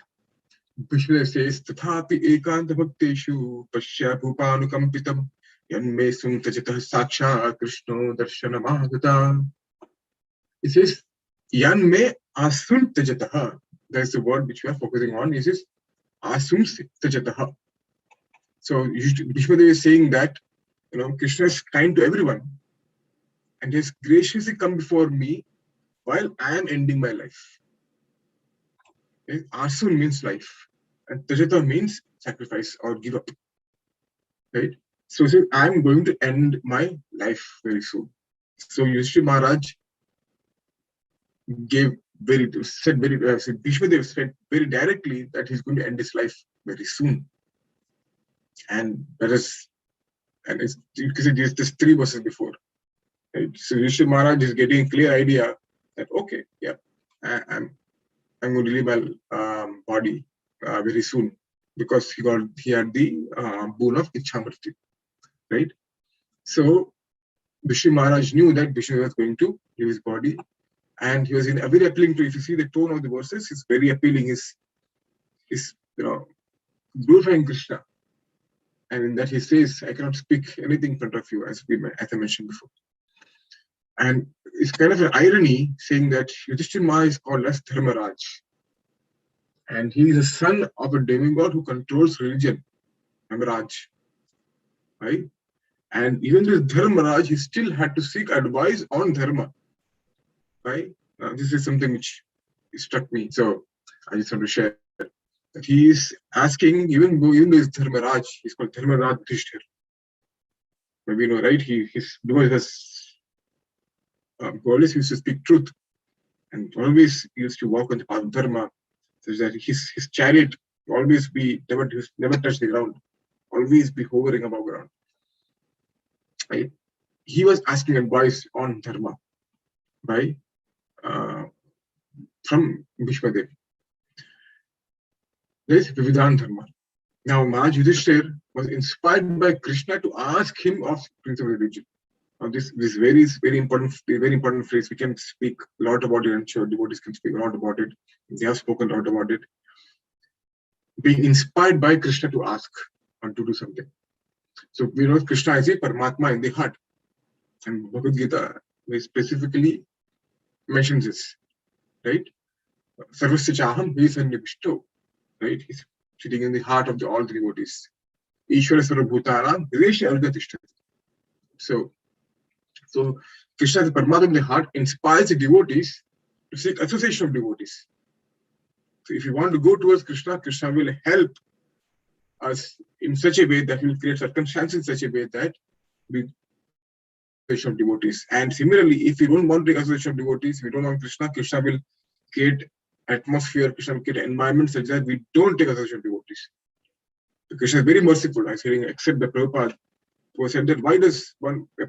Bhishma says, Tathapi ekanta bhakteshu pasya bhupanukampitam yanme suntajatah saksha krishno darshanamagata. It says, yanme asuntajatah. That's the word which we are focusing on. It says, asuntajatah. So Bhishma is saying that, Krishna is kind to everyone and he has graciously come before me while I am ending my life. Asun means life, and Tajata means sacrifice or give up. Right? So I'm going to end my life very soon. So Yudhishthira Maharaj said Bhishma Dev said very directly that he's going to end his life very soon. And that is, and it's because it is just 3 verses before. Right? So Yudhishthira Maharaj is getting a clear idea that, okay, yeah, I'm going to leave my body very soon, because he had the boon of Ichamriti, right? So Bhishma Maharaj knew that Bhishma was going to leave his body, and he was in a very appealing to. If you see the tone of the verses, it's very appealing. Is glorifying Krishna, and in that he says, "I cannot speak anything in front of you," as I mentioned before. And it's kind of an irony saying that Yudhishthira Maharaj is called as Dharmaraj. And he is a son of a demigod who controls religion, Dharmaraj. Right? And even this Dharmaraj, he still had to seek advice on Dharma. Right? This is something which struck me. So I just want to share that he is asking, even though he's Dharmaraj, he's called Dharmaraj Yudhishthira. Maybe right? Because he always used to speak truth and always used to walk on the path of Dharma. So that his chariot always be never touch the ground, always be hovering above ground. Right? he was asking advice on dharma from Bhishma Dev. There's Vividhan Dharma. Now, Maharaj Yudhishthir was inspired by Krishna to ask him of principle of religion. Now, this very important phrase. We can speak a lot about it. I'm sure devotees can speak a lot about it. They have spoken a lot about it. Being inspired by Krishna to ask or to do something. So we know Krishna is a Paramatma in the heart, and Bhagavad Gita specifically mentions this, right? Sarvasya Chaham, he is Nibhishto, right? He's sitting in the heart of all the devotees. Ishvara Sarvabhutanam, Hridesha Arga Tishtati. So Krishna, the Paramatma in the heart, inspires the devotees to seek association of devotees. So if you want to go towards Krishna, Krishna will help us in such a way that he will create circumstances in such a way that we association of devotees. And similarly, if we don't want to take association of devotees, we don't want Krishna, Krishna will create atmosphere, Krishna will create an environment such that we don't take association of devotees. So Krishna is very merciful. I was hearing, except the Prabhupada, who said that why is a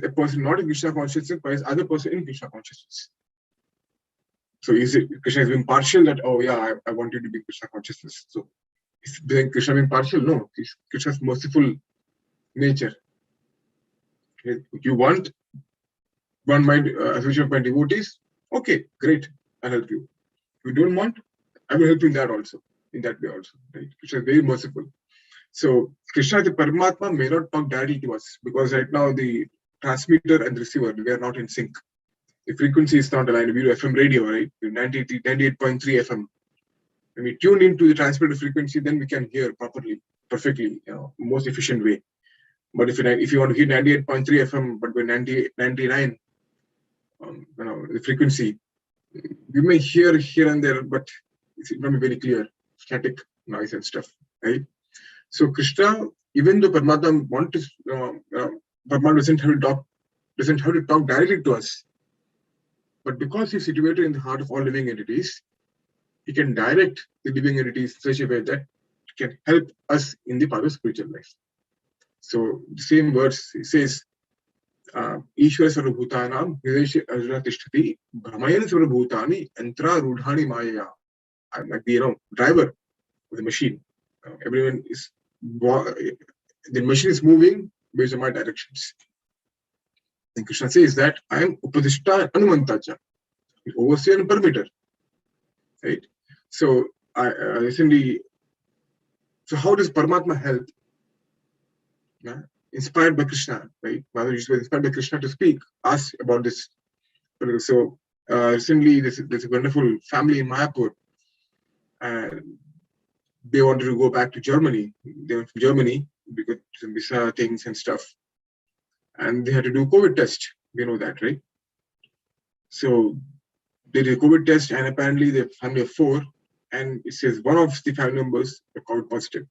person not in Krishna consciousness, why is other person in Krishna consciousness? So is it Krishna is being partial that, oh yeah, I want you to be Krishna consciousness. So is Krishna being partial? No, Krishna's merciful nature. Okay. You want one mind association of my devotees? Okay, great, I'll help you. If you don't want, I will help you in that also, in that way also. Right? Krishna is very merciful. So Krishna, the Paramatma, may not talk directly to us because right now the transmitter and receiver, they are not in sync. The frequency is not aligned. We do FM radio, right? 98.3 FM. When we tune into the transmitter frequency, then we can hear properly, perfectly, most efficient way. But if you want to hear 98.3 FM, but with 99, the frequency, you may hear here and there, but it's not very clear, static noise and stuff, right? So Krishna, even though Paramatma Paramatma doesn't have to talk directly to us, but because he's situated in the heart of all living entities, he can direct the living entities in such a way that it can help us in the path of spiritual life. So the same verse says, Ishvara Sarvabhutanam Hridesha Arjuna Tishtati Brahmayan Sarvabhutani Antra Rudhani Maya. I'm like the driver of the machine. Everyone is the machine is moving based on my directions. And Krishna says that I am Upadishta Anumantacha, overseer and permitter. Right? So I recently, so how does Paramatma help? Inspired by Krishna, right? Mother was inspired by Krishna to speak, ask about this. So recently, there's a wonderful family in Mayapur, and they wanted to go back to Germany. They went to Germany because some visa things and stuff, and they had to do COVID test. You know that, right? So they did a COVID test, and apparently the family of 4, and it says one of the family members are COVID positive.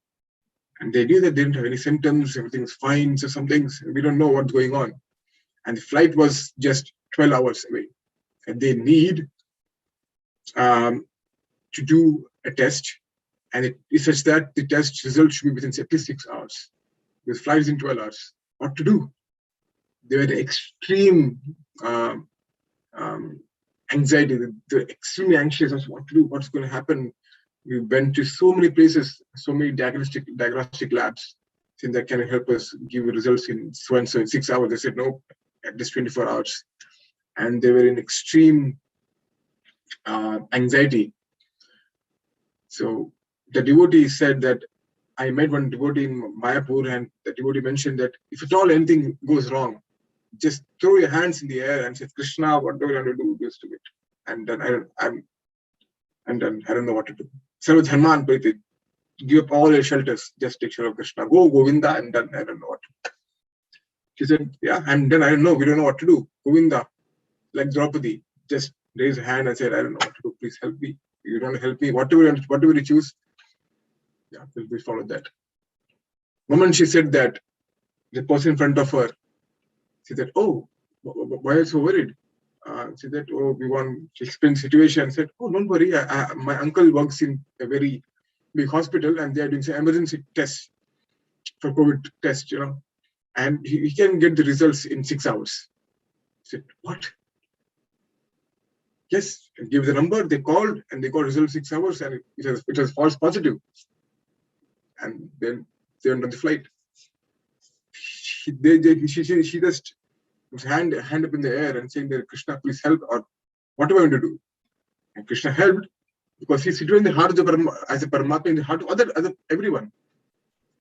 And they knew that they didn't have any symptoms, everything's fine, so some things, we don't know what's going on. And the flight was just 12 hours away. And they need to do a test, and it is such that the test result should be within at least 6 hours. Because flight is in 12 hours. What to do? They were extreme anxiety. They were extremely anxious as to what to do, what's going to happen. We went to so many places, so many diagnostic labs, saying that can help us give results in so and so in 6 hours. They said no, at least 24 hours. And they were in extreme anxiety. So the devotee said that I met one devotee in Mayapur, and the devotee mentioned that if at all anything goes wrong, just throw your hands in the air and say, Krishna, what do I have to do? Just do it. And then I'm done. I don't know what to do. Sarva Dharman Priti, give up all your shelters, just take care of Krishna. Go, Govinda, I'm done. I don't know what to do. She said, yeah, I'm done. I don't know. We don't know what to do. Govinda, like Draupadi, just raise a hand and said, I don't know what to do. Please help me. You don't help me. Whatever you choose, yeah, we'll follow that. The moment she said that, the person in front of her, she said, oh, why are you so worried? She said, oh, she explained the situation. Said, oh, don't worry. My uncle works in a very big hospital and they are doing some emergency tests. for COVID test, and he can get the results in 6 hours. I said, what? Yes, and give the number, they called and they got results 6 hours, and it was false positive. And then they went on the flight. She just was hand up in the air and saying that Krishna, please help, or what am I going to do? And Krishna helped, because he's situated in the heart of the as a Paramatma, in the heart of other everyone,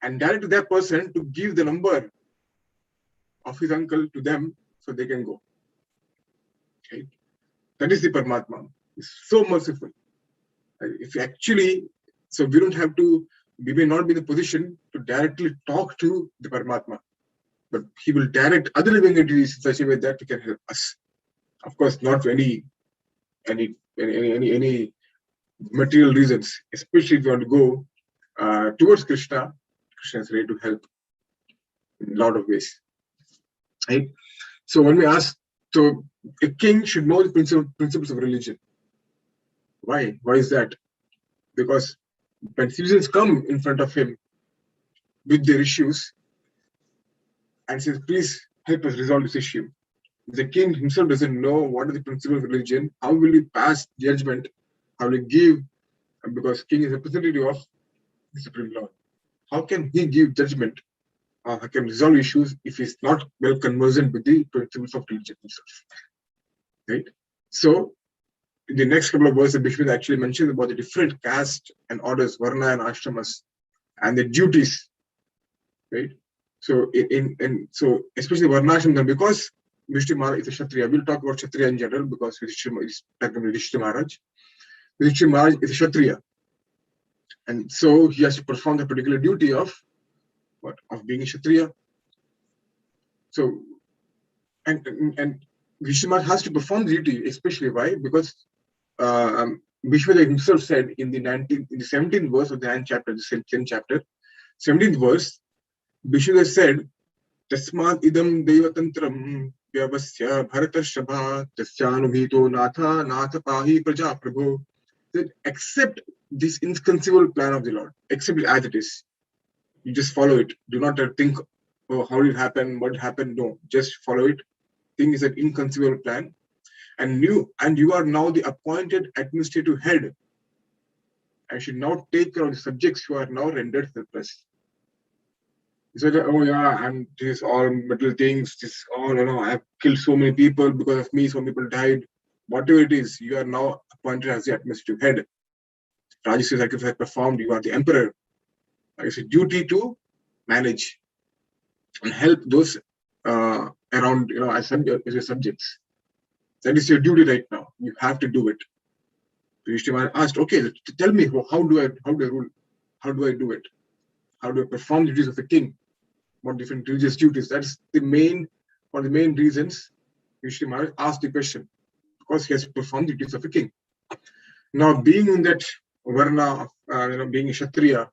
and directed that person to give the number of his uncle to them so they can go. Okay, that is the Paramatma. It's so merciful. If actually, so we don't have to. We may not be in the position to directly talk to the Paramatma, but he will direct other living entities in such a way that he can help us. Of course, not for any material reasons, especially if you want to go towards Krishna. Krishna is ready to help in a lot of ways. Right? So when we ask, so a king should know the principles of religion. Why? Why is that? Because when citizens come in front of him with their issues and says, please help us resolve this issue, the king himself doesn't know what are the principles of religion, how will he pass judgment, how will he give, because king is a representative of the Supreme Lord. How can he give judgment, how can resolve issues if he's not well conversant with the principles of religion himself? Right? So in the next couple of verses, Bhishma actually mentions about the different caste and orders, varna and ashramas, and the duties. Right? So so especially varnashram, because Yudhishthira Maharaj is a Kshatriya. We'll talk about Kshatriya in general because Yudhishthira is talking about Yudhishthira Maharaj. Yudhishthira Maharaj is a Kshatriya, and so he has to perform the particular duty of what? Of being a Kshatriya. So and Yudhishthira Maharaj has to perform the duty, especially why? Because Bhishma himself said in the 17th verse of the 9th chapter, the same chapter, 17th verse, Bhishma said, Tasmad idam devatantram vyavasya bharatarshava tasyanubhito natha pahi praja prabhu. That accept this inconceivable plan of the Lord. Accept it as it is. You just follow it. Do not think, oh, how did it happen? What happened? No, just follow it. Think is an inconceivable plan. And you are now the appointed administrative head. I should now take care of the subjects who are now rendered helpless. He said, oh yeah, and this all material things, this all, I've killed so many people because of me, so many people died. Whatever it is, you are now appointed as the administrative head. Rajasuya sacrifice performed, you are the emperor. It's a duty to manage and help those around, as your subjects. That is your duty right now. You have to do it. Yudhishthira asked, okay, tell me, how do I rule? How do I do it? How do I perform the duties of a king? What different religious duties? That's one of the main reasons Yudhishthira asked the question, because he has to perform the duties of a king. Now, being in that varna, being a Kshatriya,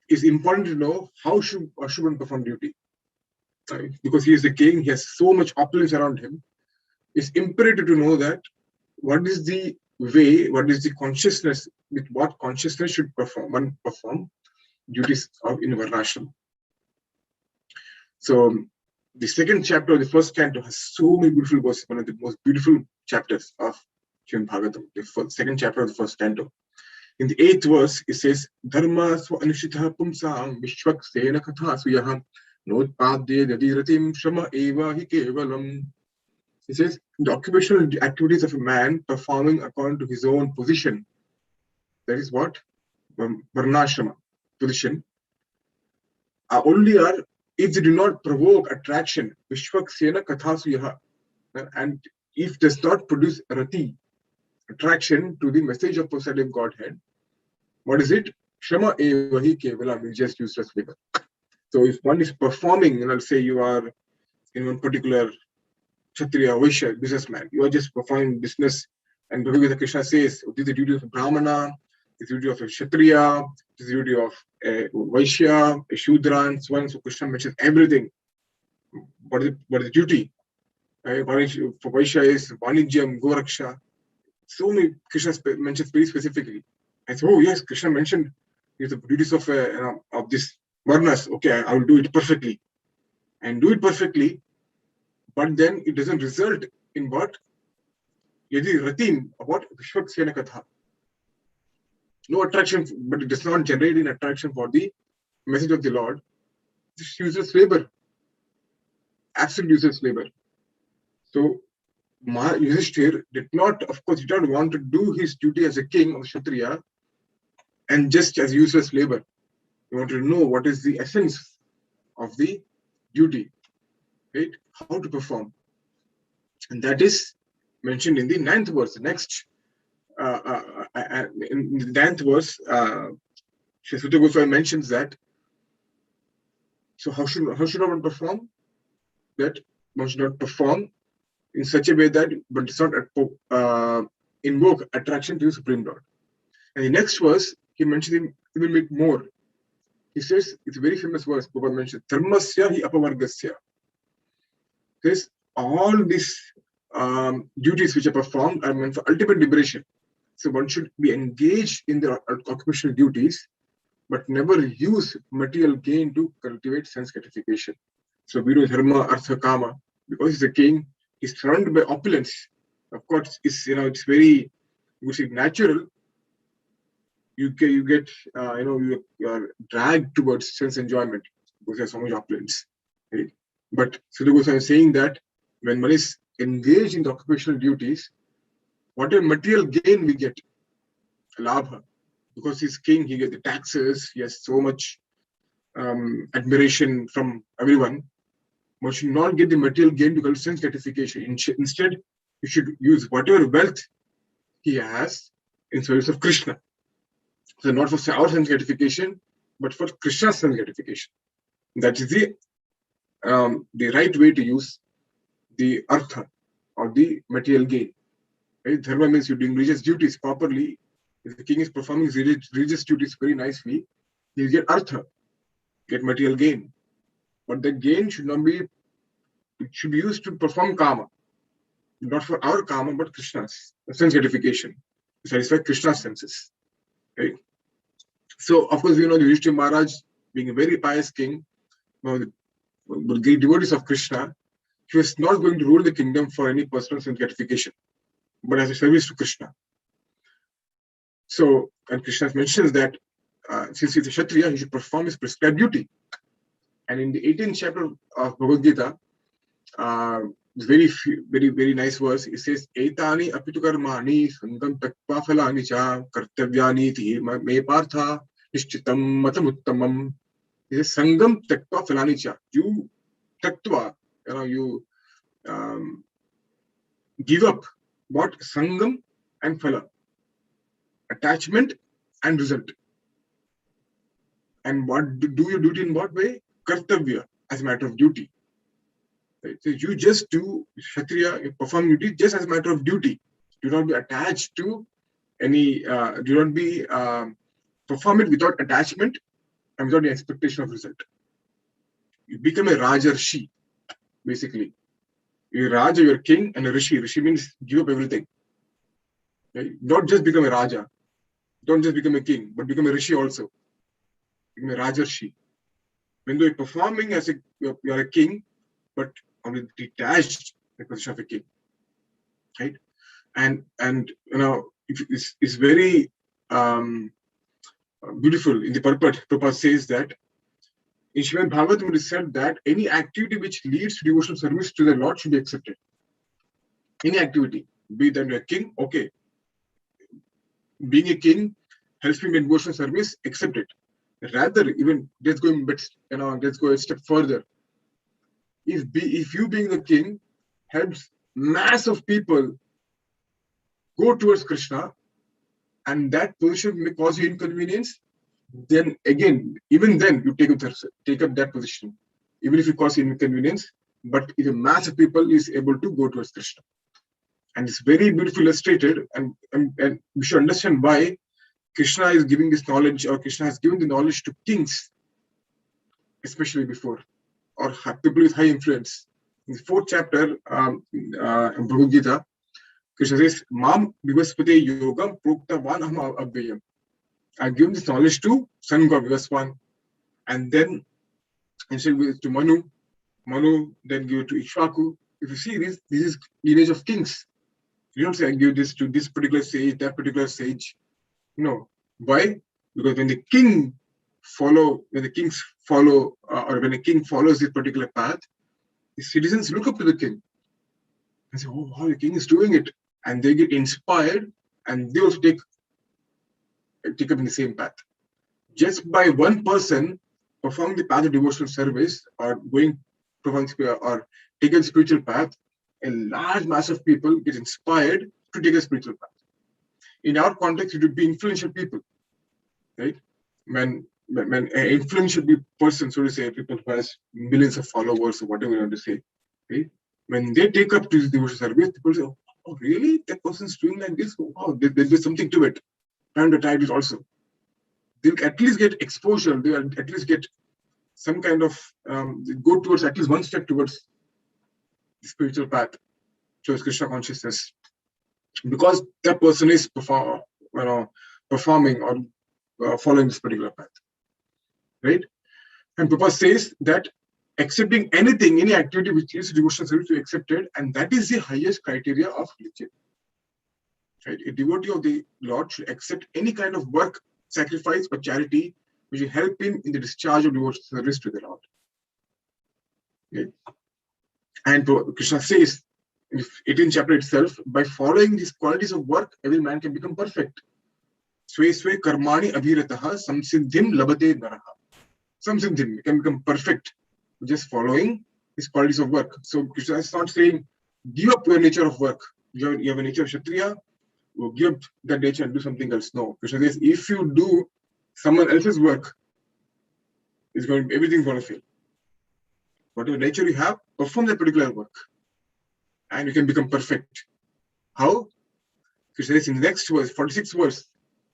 is important to know how should one perform duty. Right? Because he is the king, he has so much opulence around him. It's imperative to know that what is the way, what is the consciousness, with what consciousness should one perform duties in varnashram. So the second chapter of the first canto has so many beautiful verses, one of the most beautiful chapters of Srimad Bhagavatam, the second chapter of the first canto. In the 8th verse, it says, Dharma swa anushitha pumsam vishwak sena katha suyaham notpadye dadiratim shama eva hi kevalam. It says, the occupational activities of a man performing according to his own position. That is what? Varnashrama position. Only are if they do not provoke attraction, Vishwak Sena Kathasuyaha, and if does not produce rati, attraction to the message of positive Godhead, what is it? Shama evahi kevala, we just use as figure. So if one is performing, let's say you are in one particular Kshatriya, Vaishya, businessman, you are just performing business, and Bhagavad Krishna says, this is the duty of a Brahmana, this is the duty of a Kshatriya, this is the duty of a Vaishya, a Shudra, and so on. So Krishna mentions everything. What is the duty? For Vaishya is Vanijyam, Goraksha. So many Krishna mentions very specifically. And so, oh yes, Krishna mentioned the duties of this varnas. Okay, I will do it perfectly and do it perfectly, but then it doesn't result in what? Yadi ratim, what? Vishwaksena katha. No attraction, but it does not generate an attraction for the message of the Lord. This uses labor, absolute uses labor. So Yudhishthir did not, of course, he did not want to do his duty as a king of Kshatriya and just as useless labor. He wanted to know what is the essence of the duty, right? How to perform. And that is mentioned in the 9th verse. The next, in the 9th verse, Sri Sutta Goswami mentions that. So how should one perform? That one should not perform in such a way that one does not invoke attraction to the Supreme Lord. And the next verse, he mentioned even bit more. He says, it's a very famous verse, Prabhupada mentioned, Dharmasya hi apavargasya. Says, all these duties which are performed are meant for ultimate liberation. So one should be engaged in their occupational duties, but never use material gain to cultivate sense gratification. So we do dharma, artha, kama. Because he's a king, he's surrounded by opulence. Of course, it's very, you say, natural. You get you are dragged towards sense enjoyment because there's so much opulence, right? But Sutta Goswami is saying that when one is engaged in the occupational duties, whatever material gain we get, labha, because he's king, he gets the taxes, he has so much admiration from everyone. One should not get the material gain to cultivate sense gratification. Instead, you should use whatever wealth he has in service of Krishna. So not for our sense gratification, but for Krishna's sense gratification. That is the right way to use the artha or the material gain. Right? Dharma means you're doing religious duties properly. If the king is performing his religious duties very nicely, he'll get artha, get material gain. But the gain should not be, it should be used to perform kama. Not for our kama, but Krishna's sense gratification, to satisfy Krishna's senses. Right? So, of course, Yudhishthira Maharaj, being a very pious king, the great devotees of Krishna, he was not going to rule the kingdom for any personal sense gratification, but as a service to Krishna. So, and Krishna mentions that since he's a Kshatriya, he should perform his prescribed duty. And in the 18th chapter of Bhagavad Gita, very, very nice verse. It says, "Etani apitu karmani sangam takpa phalani cha kartavyani ti me partha nishchitam matam uttamam." It says, "Sangam takpa phalani cha." You tattva, you give up what? Sangam and phala, attachment and result. And what do you do it in what way? Kartavya, as a matter of duty. Right? So you just do Kshatriya, you perform duty just as a matter of duty. Do not be attached to any, do not be, perform it without attachment and without the expectation of result. You become a Rajarshi, basically. You're Raja, you're king, and a Rishi. Rishi means give up everything. Right? Not just become a Raja, don't just become a king, but become a Rishi also. Become a Rajarshi. When you're performing as you're a king, but only detached the position of a king, right? And it's very beautiful in the purport. Prabhupada says that in Srimad Bhagavatam it is said that any activity which leads to devotional service to the Lord should be accepted. Any activity, be that you're a king, okay. Being a king helps me in devotional service, accept it. Rather, even let's go a step further. If you being the king helps mass of people go towards Krishna, and that position may cause you inconvenience, then again, even then you take up that position, even if it causes inconvenience. But if a mass of people is able to go towards Krishna, and it's very beautifully illustrated, and we should understand why Krishna is giving this knowledge, or Krishna has given the knowledge to kings, especially before, or people with high influence. In the 4th chapter in Bhagavad Gita, Krishna says, "Mam vivaspate yogam proktavan aham avyayam." I've given this knowledge to son God Vivaswan, and then instead give it to Manu, then give it to Ishvaku. If you see this is lineage of kings. You don't say I give this to this particular sage, that particular sage. No. Why? Because when the kings follow, or when a king follows this particular path, the citizens look up to the king and say, "Oh wow, the king is doing it," and they get inspired, and they also take up in the same path. Just by one person performing the path of devotional service or taking a spiritual path, a large mass of people get inspired to take a spiritual path. In our context, it would be influential people, right? When an influential person, so to say, people who has millions of followers or whatever you want to say, right? When they take up to the devotional service, people say, "Oh, really? That person's doing like this? Oh, there's something to it." And the tide is also. They'll at least get exposure. They'll at least get some kind of go towards at least one step towards the spiritual path, towards Krishna consciousness, because that person is performing or following this particular path, right? And Prabhupada says that accepting anything, any activity which is devotional service to be accepted, and that is the highest criteria of religion. Right? A devotee of the Lord should accept any kind of work, sacrifice, or charity which will help him in the discharge of devotional service to the Lord. Okay? And Krishna says in the 18th chapter itself, by following these qualities of work, every man can become perfect. Swe swe karmani abhirataha samsiddhim labate naraha. Samsiddhim can become perfect just following these qualities of work. So Krishna is not saying give up your nature of work. You have a nature of Kshatriya, give up that nature and do something else. No. Krishna says if you do someone else's work, everything's going to fail. Whatever nature you have, perform that particular work, and you can become perfect. How? Krishna says in the next verse, 46th verse,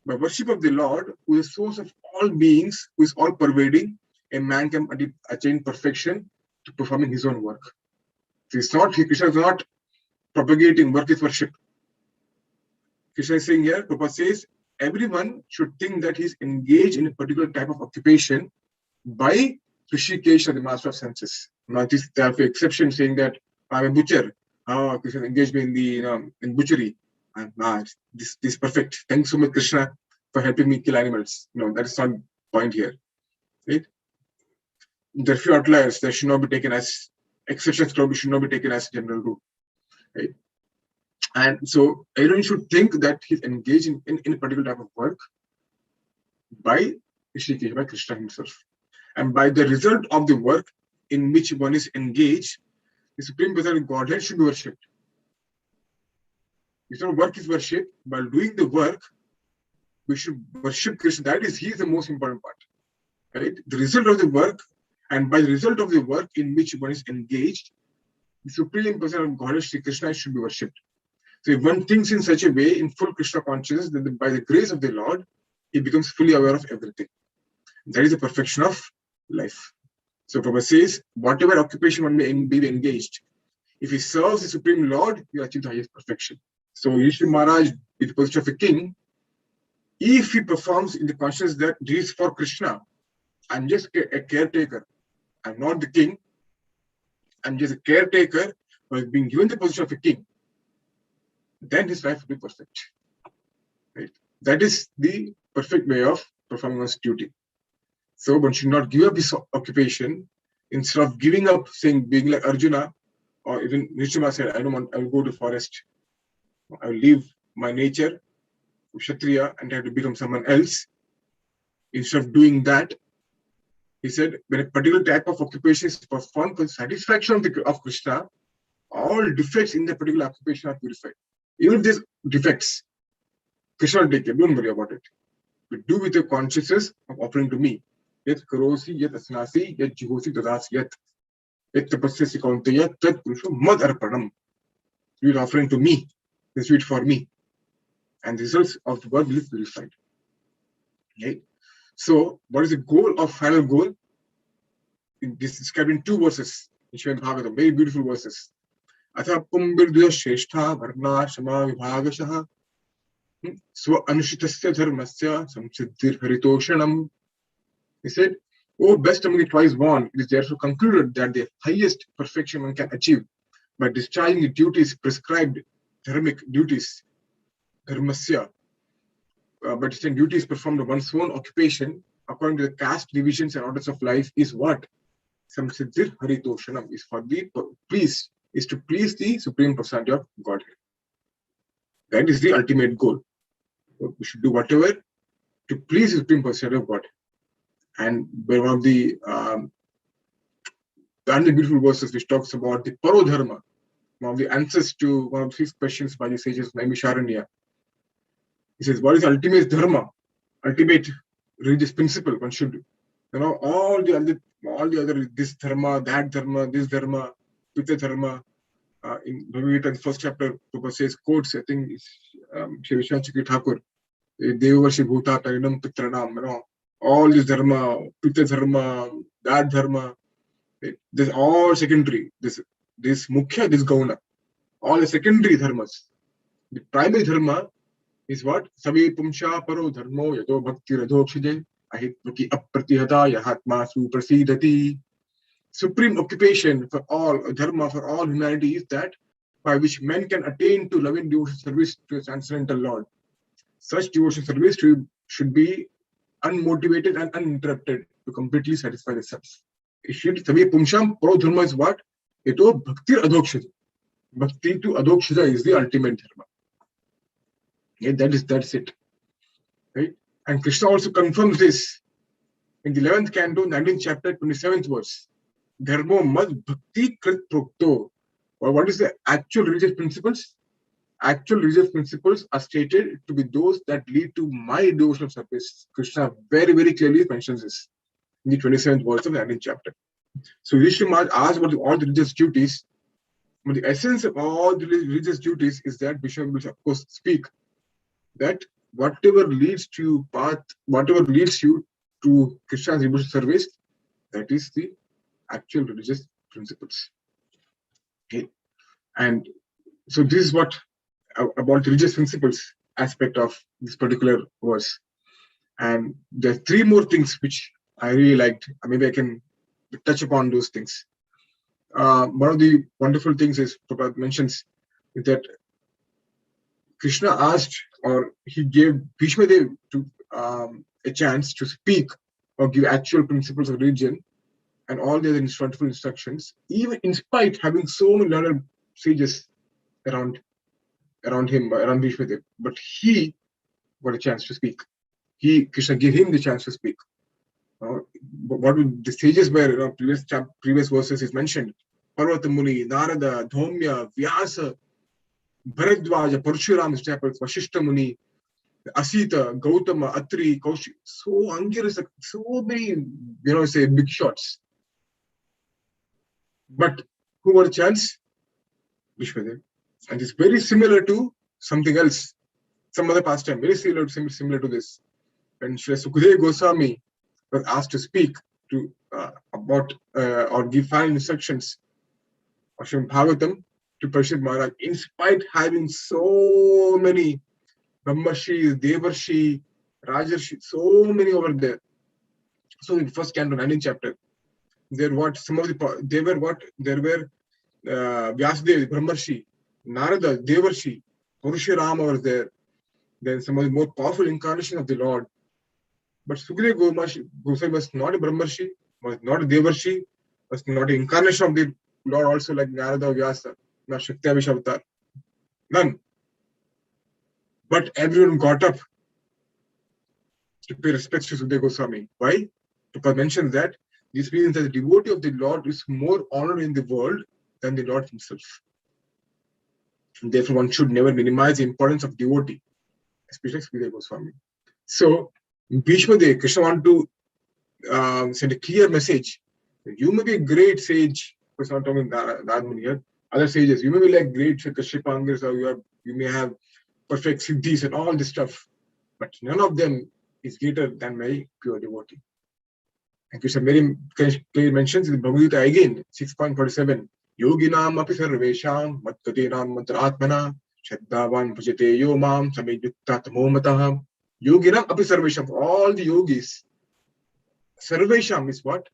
by worship of the Lord, who is the source of all beings, who is all pervading, a man can attain perfection to performing his own work. So Krishna is not propagating work is worship. Krishna is saying here, Prabhupada says, everyone should think that he is engaged in a particular type of occupation by Rishikesh, the master of senses. Now, there are exceptions saying that I'm a butcher. Krishna engaged me in butchery. And this is perfect. Thanks so much, Krishna, for helping me kill animals. No, that is not the point here. Right? There are few outliers that should not be taken as exceptions. Should not be taken as general rule. Right? And so everyone should think that he's engaged in a particular type of work by Rishikesh, by Krishna himself. And by the result of the work in which one is engaged, the Supreme Personality Godhead should be worshipped. If our work is worshipped, while doing the work, we should worship Krishna. That is, he is the most important part. Right? The result of the work, and by the result of the work in which one is engaged, the Supreme Personality Godhead, Sri Krishna, should be worshipped. So if one thinks in such a way, in full Krishna consciousness, then by the grace of the Lord, he becomes fully aware of everything. That is the perfection of life. So Prabhupada says, whatever occupation one may be engaged, if he serves the Supreme Lord, he achieves the highest perfection. So Yudhishthira Maharaj, in the position of a king, if he performs in the consciousness that this is for Krishna, I'm just a caretaker, I'm not the king, I'm just a caretaker who has been given the position of a king, then his life will be perfect. Right? That is the perfect way of performing one's duty. So one should not give up his occupation. Instead of giving up, being like Arjuna, or even Nishima said, I will go to forest. I will leave my nature, Kshatriya, and try to become someone else. Instead of doing that, he said, when a particular type of occupation is performed for the satisfaction of Krishna, all defects in that particular occupation are purified. Even if there's defects, Krishna will take care. Don't worry about it. But do with your consciousness of offering to me. Yet karosi, yet asnasi, yet jihosi dadas, yet tapasyasi kaunteya, tat purusho mad arpanam. You are offering to me. This is for me. And the results of the work will be purified. Okay? So, what is the goal of final goal? This is described in 2 verses in Srimad Bhagavatam, very beautiful verses. Atha pumbirduya shrestha varna shama vibhagashaha swa anushitasya dharmasya samsiddhir haritoshanam. He said, Oh, best among the twice born, it is therefore concluded that the highest perfection one can achieve by discharging the duties prescribed, dharmic duties, dharmasya, but distinct duties performed of one's own occupation according to the caste divisions and orders of life is what? Samsiddhir Haritoshanam is for the please, is to please the Supreme Personality of Godhead. That is the ultimate goal. We should do whatever to please the Supreme Personality of Godhead. And one of the beautiful verses which talks about the Parodharma, one of the answers to one of his questions by the sages Naimisharanya. He says, what is ultimate dharma? Ultimate religious principle one should, all the other this dharma, that dharma, this dharma, pita dharma. In Bhagavad Gita, first chapter, Prabhupada says, quotes, I think it's Shri Vishwanath Chakravarti Thakur, Devavarshi Bhuta Tarinam Pitranam, all this dharma, pita dharma, that dharma, this all secondary, this mukhya, this gauna, all the secondary dharmas. The primary dharma is what? Savi pumsha paro dharmo yato bhakti radhokshije ahitvaki apratihata yahatma suprasidati. Supreme occupation for all, dharma for all humanity is that by which men can attain to loving devotional service to a transcendental Lord. Such devotional service should be unmotivated and uninterrupted to completely satisfy the self. It should Savi pumsham paro dharma is what? Yato bhakti adhokshije. Bhakti to adhokshija is the ultimate dharma. Yeah, that's it, right? And Krishna also confirms this in the 11th canto, 19th chapter, 27th verse. Dharmo mad bhakti krit prokto. Or what is the actual religious principles? Actual religious principles are stated to be those that lead to my devotional service. Krishna very, very clearly mentions this in the 27th verse of the 19th chapter. So Vishnu Maharaj asked about all the religious duties. But the essence of all the religious duties is that Vishnu will, of course, speak that whatever leads to path, whatever leads you to Krishna's devotional service, that is the actual religious principles. Okay, and so this is what about the religious principles aspect of this particular verse. And there are three more things which I really liked. Maybe I can touch upon those things. One of the wonderful things is Prabhupada mentions that Krishna asked, or he gave Bhishma Dev to a chance to speak or give actual principles of religion and all the other wonderful instructions, even in spite having so many learned sages around him, around Bhishma Dev. But he got a chance to speak. Krishna gave him the chance to speak. What the sages were, previous verses is mentioned. Parvata Muni, Narada, Dhaumya, Vyasa, Bharadwaja, Parshuram, Vashishta Muni, Asita, Gautama, Atri, Kaushik, so Angiras, so many, say big shots. But who got a chance? Vishwadev. And it's very similar to something else, some other pastime, very similar to this. When Sri Sukadeva Goswami was asked to speak to about or give final instructions of Srimad Bhagavatam to Parishad Maharaj, in spite having so many Brahmarshis, Devarshi, Rajarshi, so many over there. So in first canto, 19th chapter, there were Vyasadeva, Brahmarshi, Narada, Devarshi, Parshurama was there. Then some of the more powerful incarnation of the Lord. But Sukadeva Goswami was not a Brahmarshi, was not a Devarshi, was not an incarnation of the Lord also like Narada or Vyasa, not Shakti Avatar. None. But everyone got up to pay respects to Sukadeva Goswami. Why? Because mentions that this means that the devotee of the Lord is more honored in the world than the Lord himself. And therefore, one should never minimize the importance of devotee, especially Sukadeva Goswami. So, in Bhishma Dev, Krishna wanted to send a clear message. You may be a great sage, because I'm not talking Narad here, other sages. You may be like great Kashyapangars, or you may have perfect siddhis and all this stuff, but none of them is greater than my pure devotee. And Krishna very clearly mentions in Bhagavad Gita again, 6.47, Yoginam api sarvesham matkadenam mantratmana shaddavan bhajate yo mam samyukta tamo matah. Yoginam api sarvesham, all the yogis, Sarvesham is what?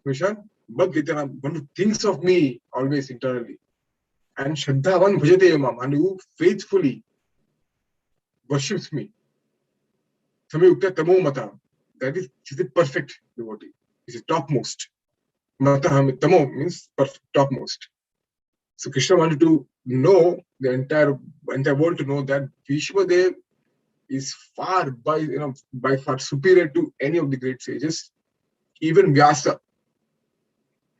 Vishal? Bhad Gita, one who thinks of me always internally. And Shraddhavan Bhajate Yamam, and who faithfully worships me. Samayukta Tamo Mata. That is, she's the perfect devotee. She's the topmost. Mata Tamo means perfect, topmost. So Krishna wanted to know the entire world to know that Vishwadev is far by far superior to any of the great sages, even Vyasa.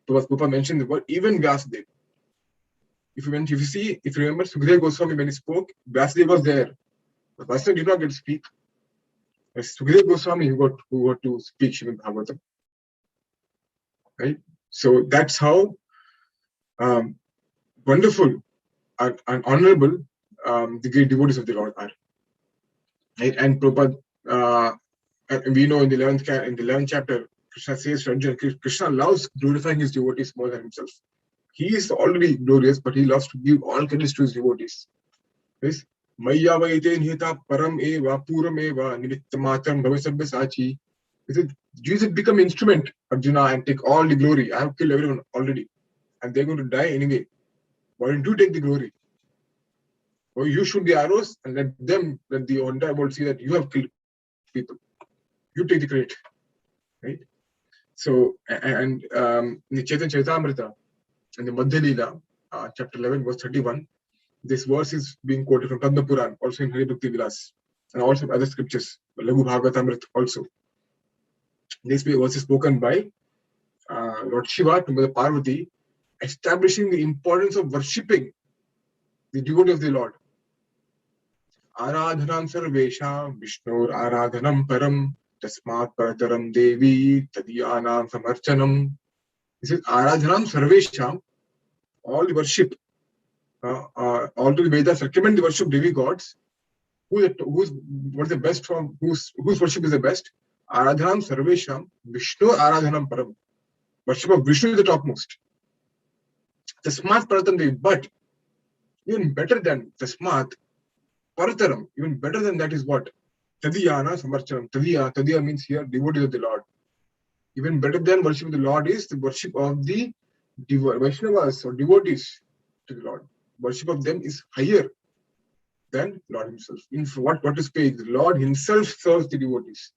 Prabhupada mentioned the word even Vyasadev. If you remember Sukadeva Goswami when he spoke, Vyasadev was there. But Vyasadev did not get to speak. It's Sukadeva Goswami who got to speak Srimad Bhagavatam. Right? So that's how wonderful and honorable the great devotees of the Lord are. Right? And Prabhupada, we know in the 11th chapter, Krishna says to Arjuna, Krishna loves glorifying his devotees more than himself. He is already glorious, but he loves to give all credits to his devotees. Yes? Maya vaite nihita param eva puram eva nimittamatam bhavisabhya sachi. He said, Jesus become instrument, Arjuna, and take all the glory. I have killed everyone already, and they're going to die anyway. Why don't you take the glory? Or you shoot the arrows and let the entire world see that you have killed people. You take the credit, right? So, and in the Chaitanya Charitamrita, in the Madhya Leela, chapter 11, verse 31, this verse is being quoted from Padma Puran, also in Narottama Vilasa, and also other scriptures, Lagu Bhagavatam also. This verse is spoken by Lord Shiva to Mother Parvati, establishing the importance of worshipping the devotee of the Lord. Aradhanam sarvesham Vishnur aradhanam param tasmat parataram devi tadiyanam samarchanam. This is aradhanam sarvesham, all the worship, all the Vedas recommend the worship of Devi gods. What's the best from whose worship is the best? Aradhanam sarvesham Vishnu aradhanam param. Worship of Vishnu is the topmost. Tasmat parataram devi, but even better than tasmat parataram, even better than that is what? Tadiyana samarchanam. Tadiya means here devotees of the Lord. Even better than worship of the Lord is the worship of the Vaishnavas or devotees to the Lord. Worship of them is higher than Lord himself. In what is paid? The Lord himself serves the devotees.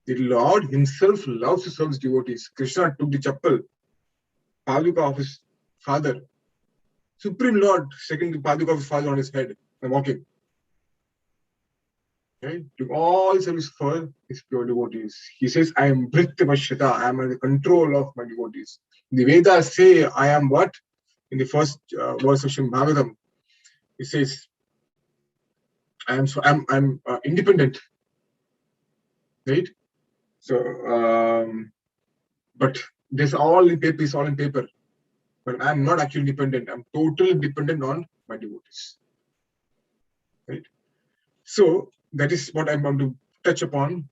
The Lord himself loves to serve his devotees. Krishna took the chappal, paduka of his father. Supreme Lord, taking the paduka of his father on his head and walking. Okay? Took all service for his pure devotees. He says, I am Bhritta Vashyata, I am under the control of my devotees. The Vedas say, I am what? In the first verse of Srimad Bhagavatam, it says, I'm independent. Right? So, but this all in paper is all in paper. But I'm not actually dependent. I'm totally dependent on my devotees. Right? So that is what I'm going to touch upon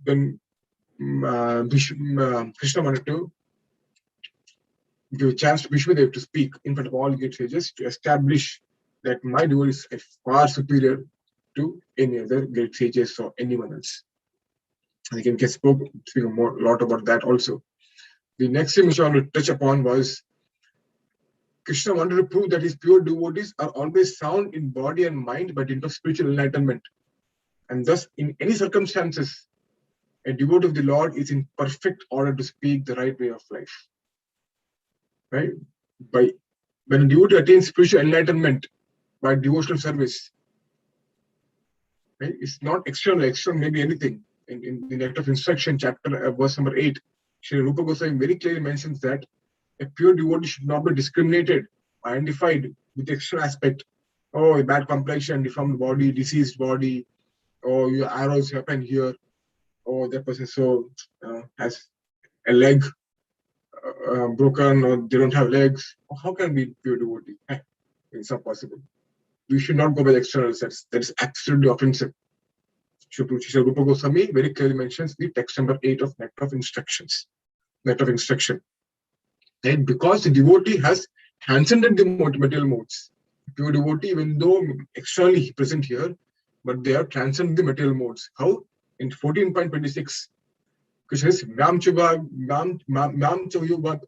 when Krishna wanted to give a chance to Vishwadev to speak in front of all great sages to establish that my devotees are far superior to any other great sages or anyone else. And you can speak a lot about that also. The next thing which I want to touch upon was Krishna wanted to prove that his pure devotees are always sound in body and mind, but into spiritual enlightenment. And thus, in any circumstances, a devotee of the Lord is in perfect order to speak the right way of life. Right? When a devotee attains spiritual enlightenment by devotional service, right? It's not external. External may be anything. In the Nectar of Instruction, chapter verse number 8, Sri Rupa Goswami very clearly mentions that a pure devotee should not be discriminated, identified with the external aspect. Oh, a bad complexion, deformed body, diseased body. Oh, your arrows happen here. Oh, that person has a leg broken, or they don't have legs. How can we be pure devotee? It's not possible. We should not go by the external sense. That is absolutely offensive. Sri Rupa Goswami very clearly mentions the text number 8 of Nectar of Instructions. Nectar of Instruction. And because the devotee has transcended the material modes. Pure devotee, even though externally present here, but they have transcended the material modes. How? In 14.26, Krishna says, Mam chayu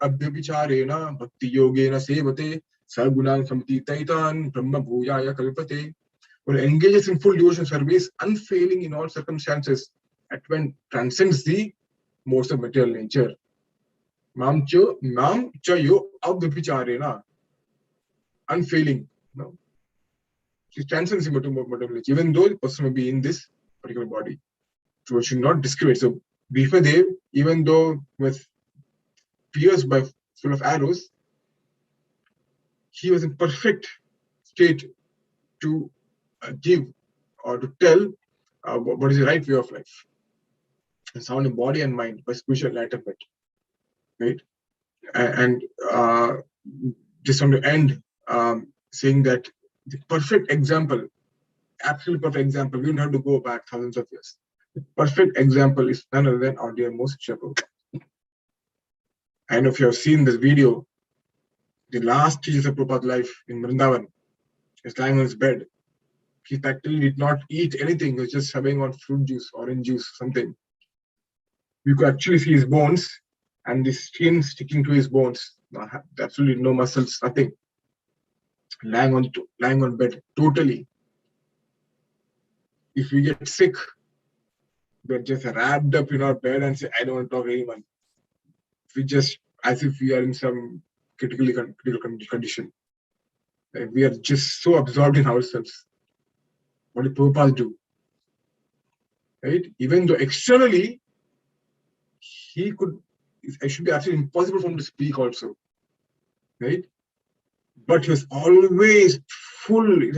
abhyabhicharena bhakti yogena sevate sargunan samtitaitan brahma bhujaya kalpate. One engages in full devotion service, unfailing in all circumstances, at when transcends the modes of material nature. Mam chayu abhyabhicharena, unfailing. No? She transcends the material nature, even though the person may be in this particular body. So it should not discriminate. So Bhishmadev, even though with pierced by full of arrows, he was in perfect state to give or to tell what is the right way of life. Sound in body and mind by spiritual enlightenment, right? And just on the end, saying that the perfect example, absolute perfect example, we don't have to go back thousands of years. The perfect example is none other than our dear most shepherd. And if you have seen this video, the last stages of Prabhupada's life in Vrindavan, he's lying on his bed. He practically did not eat anything. He was just having on fruit juice, orange juice, something. You could actually see his bones and the skin sticking to his bones. Absolutely no muscles, nothing. Lying on bed, totally. If we get sick, we're just wrapped up in our bed and say, I don't want to talk to anyone. We just, as if we are in some critical condition. We are just so absorbed in ourselves. What did Prabhupada do? Right? Even though externally, it should be absolutely impossible for him to speak also. Right? But he was always fully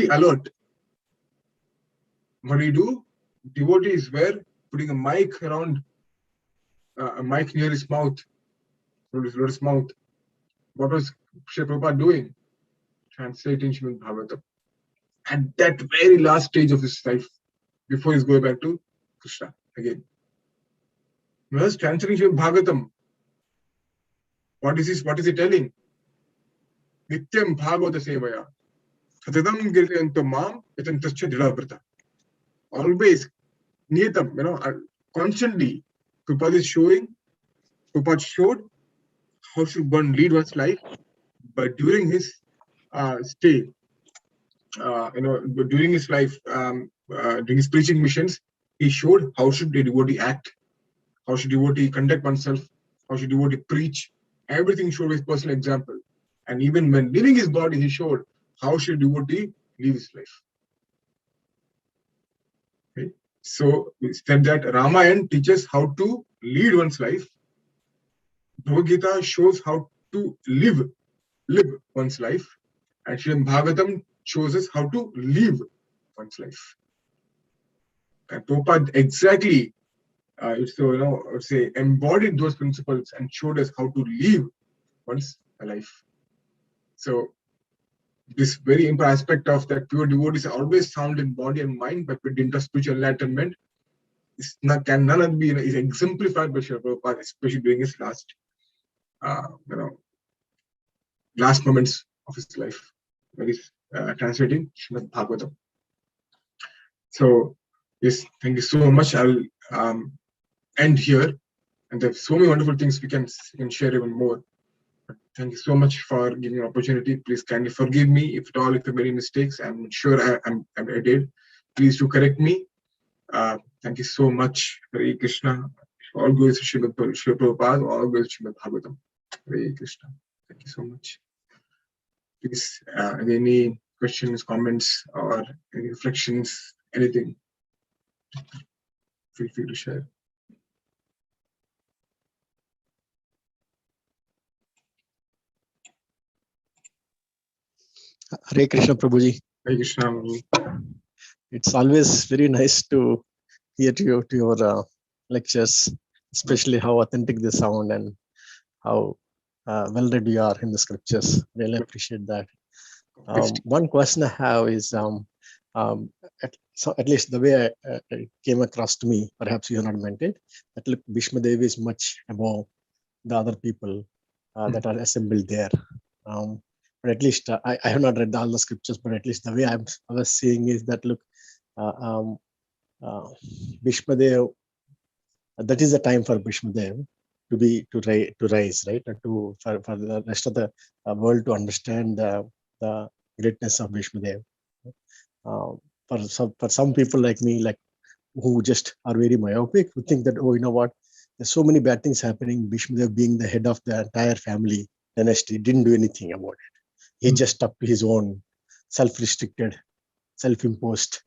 alert. What do you do? Devotees were putting a mic around, a mic near his mouth, his mouth. What was Sri Prabhupada doing? Translating Srimad Bhagavatam. At that very last stage of his life, before he's going back to Krishna again. He was translating Srimad Bhagavatam. What is he telling? Nityam Bhagavata Sevaya. Satadam Giryanto Mam Yatantascha Dhiravrata. Always, Niyatam, constantly, Prabhupada showed how should one lead one's life, but during his stay, during his life, during his preaching missions, he showed how should a devotee act, how should devotee conduct oneself, how should devotee preach. Everything showed his personal example. And even when leaving his body, he showed how should devotee live his life. Okay? So we said that Ramayana teaches how to lead one's life. Bhagavad Gita shows how to live one's life. And Srimad Bhagavatam shows us how to live one's life. And Prabhupada exactly, embodied those principles and showed us how to live one's life. So this very important aspect of that pure devotees are always sound in body and mind, but with inter-spiritual enlightenment is exemplified by Srila Prabhupada, especially during his last moments of his life, when he's translating Srimad Bhagavatam. So yes, thank you so much. I'll end here, and there's so many wonderful things we can share even more. But thank you so much for giving me an opportunity. Please kindly forgive me if I made any mistakes. I'm sure I did. Please do correct me. Thank you so much. Hare Krishna. All goes to Srila Prabhupada, all goes to Srimad Bhagavatam. Hare Krishna. Thank you so much. Please, any questions, comments, or any reflections, anything, feel free to share. Hare Krishna, Prabhuji. Hare Krishna. It's always very nice to hear to your lectures, especially how authentic they sound and how well read you are in the scriptures. Really appreciate that. One question I have is, at least the way it came across to me, perhaps you have not meant it, that look, Bhishma Devi is much above the other people that are assembled there. But at least I have not read all the scriptures, but at least the way I was seeing is that look, Bhishma Dev that is the time for Bhishma Dev to rise, right? And for the rest of the world to understand the greatness of Bhishma Dev. Uh, for some people like me, like who just are very myopic, who think that, oh, you know what, there's so many bad things happening. Bhishma Dev, being the head of the entire family dynasty, didn't do anything about it. He just stuck to his own self-restricted, self-imposed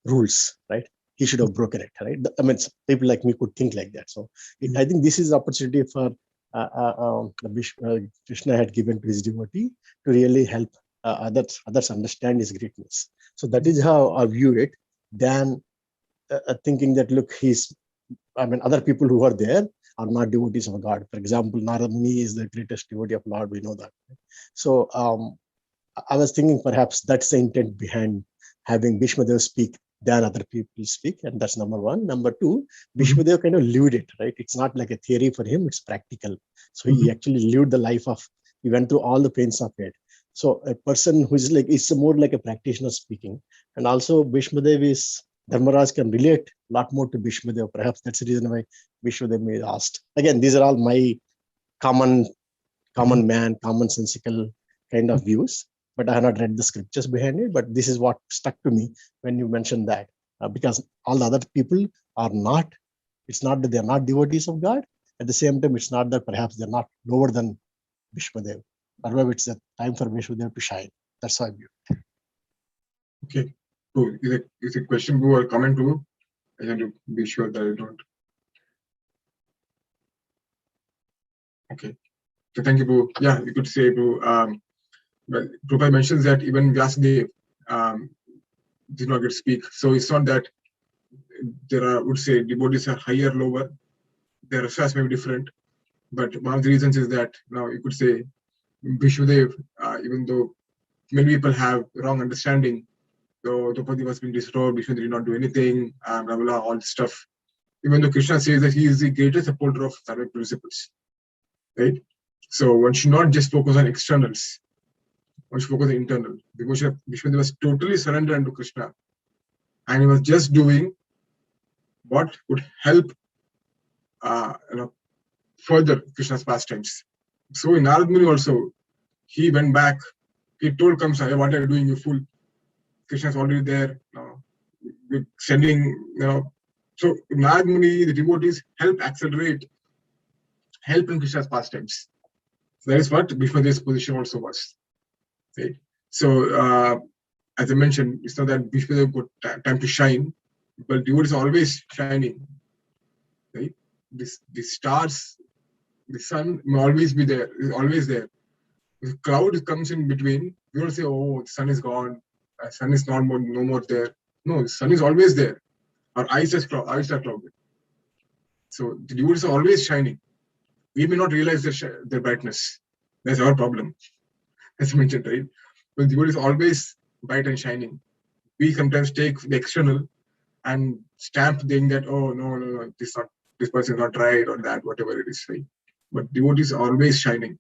rules, right? He should have broken it, right? I mean, people like me could think like that. So I think this is the opportunity for Krishna had given to his devotee to really help others understand his greatness. So that is how I view it. Than thinking that, look, other people who are there are not devotees of God. For example, Narada Muni is the greatest devotee of Lord. We know that. So I was thinking perhaps that's the intent behind having Bhishma Dev speak than other people speak, and that's number one. Number two, Bhishma Dev kind of lived it, right? It's not like a theory for him; it's practical. So he actually lived the life of. He went through all the pains of it. So a person who is like, it's more like a practitioner speaking, and also Bhishma Dev is. Dharmaraj can relate a lot more to Bhishma Dev. Perhaps that's the reason why Bhishma Dev may asked. Again, these are all my common man, commonsensical kind of views. But I have not read the scriptures behind it. But this is what stuck to me when you mentioned that, because all the other people are not. It's not that they are not devotees of God. At the same time, it's not that perhaps they're not lower than Bhishma Dev. However, it's a time for Bhishma Dev to shine. That's how I view it. Okay. So is a question go or comment to? I have to be sure that I don't. Okay. So thank you, Boo. Yeah, you could say, Boo. Well, Prabhupada mentions that even Vyasadeva did not get to speak. So it's not that there are, would say, devotees are higher, lower. Their affairs may be different. But one of the reasons is that now you could say Vishwadev, even though many people have wrong understanding, so Draupadi was being destroyed, Vishnu did not do anything, blah, blah, blah, all this stuff. Even though Krishna says that he is the greatest supporter of Sarva principles, right? So one should not just focus on externals, one should focus on internal. Vishnu was totally surrendered unto Krishna, and he was just doing what would help further Krishna's pastimes. So in Narad Muni also, he went back, he told Kamsa, hey, what are you doing, you fool? Krishna's already there, we're sending, So Narad Muni, the devotees, help accelerate, help in Krishna's pastimes. So that is what Bhishmadev's position also was. Right? So as I mentioned, it's not that Bhishmadev got time to shine, but devotees are always shining. Right? The stars, the sun may always be there, is always there. If a cloud comes in between, we don't say, oh, the sun is gone, the sun is no more there. No, the sun is always there. Our eyes are clouded. So the devotees are always shining. We may not realize their brightness. That's our problem. As mentioned, right? But the devotees are always bright and shining. We sometimes take the external and stamp saying that, oh, no, this person is not right or that, whatever it is, right? But devotees are always shining.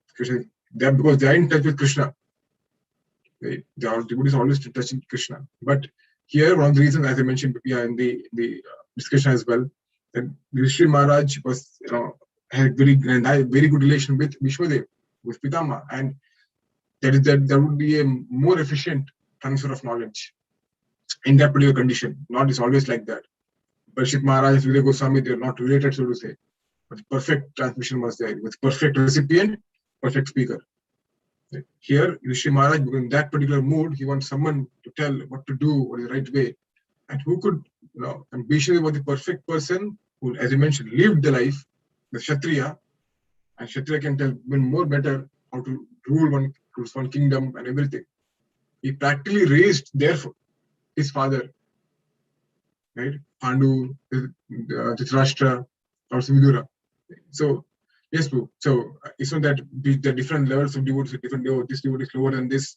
Because they are in touch with Krishna. Right? Devotees are always touching Krishna. But here, one of the reasons, as I mentioned in the discussion as well, that Rishi Maharaj was, had very good relation with Vishwadev, with Pitama, and there would be a more efficient transfer of knowledge in that particular condition. Not it's always like that. Parishit Maharaj, Vivek Goswami, they are not related, so to say. But perfect transmission was there, with perfect recipient, perfect speaker. Here, Rishi Maharaj, in that particular mood, he wants someone to tell what to do, what is the right way. And who could, and Bhishma was the perfect person who, as you mentioned, lived the life, the Kshatriya, and Kshatriya can tell even more better how to rule one kingdom and everything. He practically raised his father, right? Pandu, Dhritarashtra, also Vidura. So, yes, Boo. So it's not that the different levels of devotees, different this devotee is lower than this,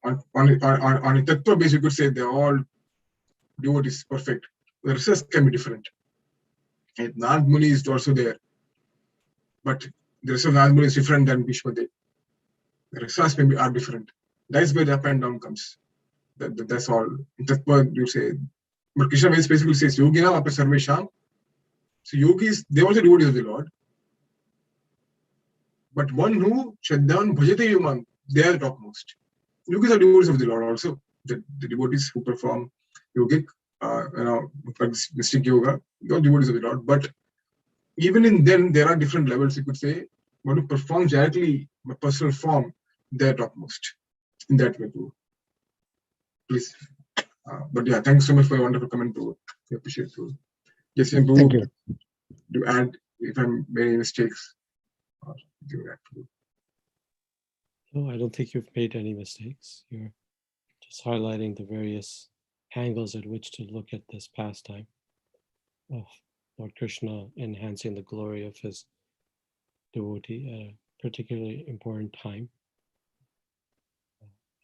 On a tattva base, you could say they're all devotees perfect. The research can be different. And Narad Muni is also there. But the research of Narad Muni is different than Bhishmadev. The research are different. That's where the up and down comes. That's all. In tattva, you say But Krishna very specifically says, Yogina api sarvesham. So yogis, they are also devotees of the Lord. But one who Shraddhan Bhajate Yuman, they are the topmost. Yogis are devotees of the Lord also. The devotees who perform yogic, who practice mystic yoga, they are devotees of the Lord. But even in them, there are different levels, you could say. One who performs directly by personal form, they are topmost. In that way, too. Please. But yeah, thanks so much for your wonderful comment, Prabhu. I appreciate it, Prabhu. Yes, and Thank Prabhu, you. to add if I'm making any mistakes. Do that, Prabhu. No, I don't think you've made any mistakes. You're just highlighting the various angles at which to look at this pastime of Lord Krishna enhancing the glory of his devotee at a particularly important time.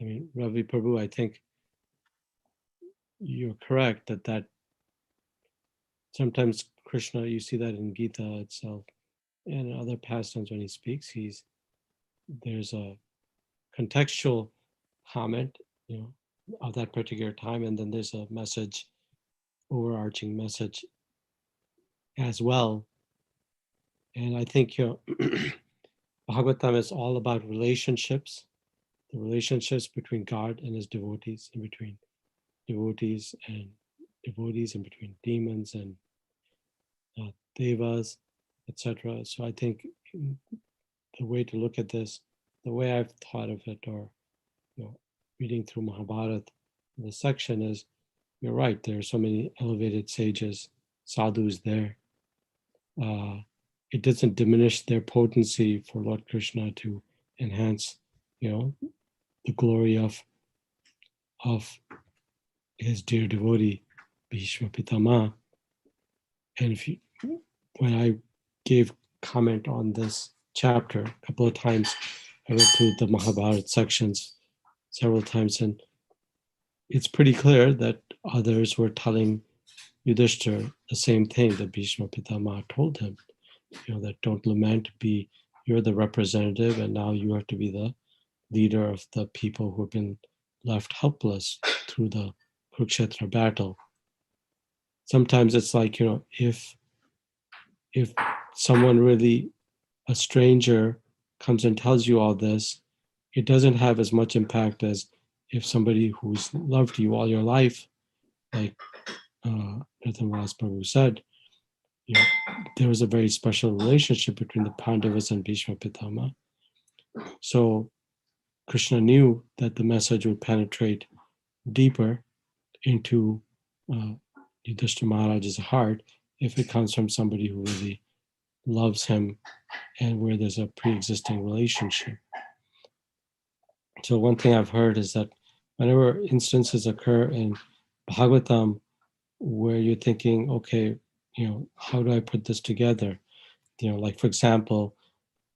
I mean, Ravi Prabhu, I think you're correct that sometimes Krishna, you see that in Gita itself and other pastimes when he speaks, there's a contextual comment, of that particular time, and then there's a message, overarching message as well. And I think Bhagavatam is all about relationships, the relationships between God and his devotees, and between devotees, and between demons and devas, etc. So I think the way to look at this, the way I've thought of it, or reading through Mahabharata, the section is, you're right, there are so many elevated sages, sadhus there. It doesn't diminish their potency for Lord Krishna to enhance, the glory of his dear devotee, Bhishma Pitama. And when I gave comment on this chapter a couple of times, I went through the Mahabharata sections several times, and it's pretty clear that others were telling Yudhishthira the same thing that Bhishma Pitama told him, that don't lament, you're the representative, and now you have to be the leader of the people who have been left helpless through the Kurukshetra battle. Sometimes it's like, if someone really, a stranger, comes and tells you all this, it doesn't have as much impact as if somebody who's loved you all your life, like Narottama Vilasa Prabhu said, there was a very special relationship between the Pandavas and Bhishma Pitama. So Krishna knew that the message would penetrate deeper into Yudhishthira Maharaj's heart if it comes from somebody who really loves him and where there's a pre-existing relationship. So one thing I've heard is that whenever instances occur in Bhagavatam where you're thinking, okay, how do I put this together? Like for example,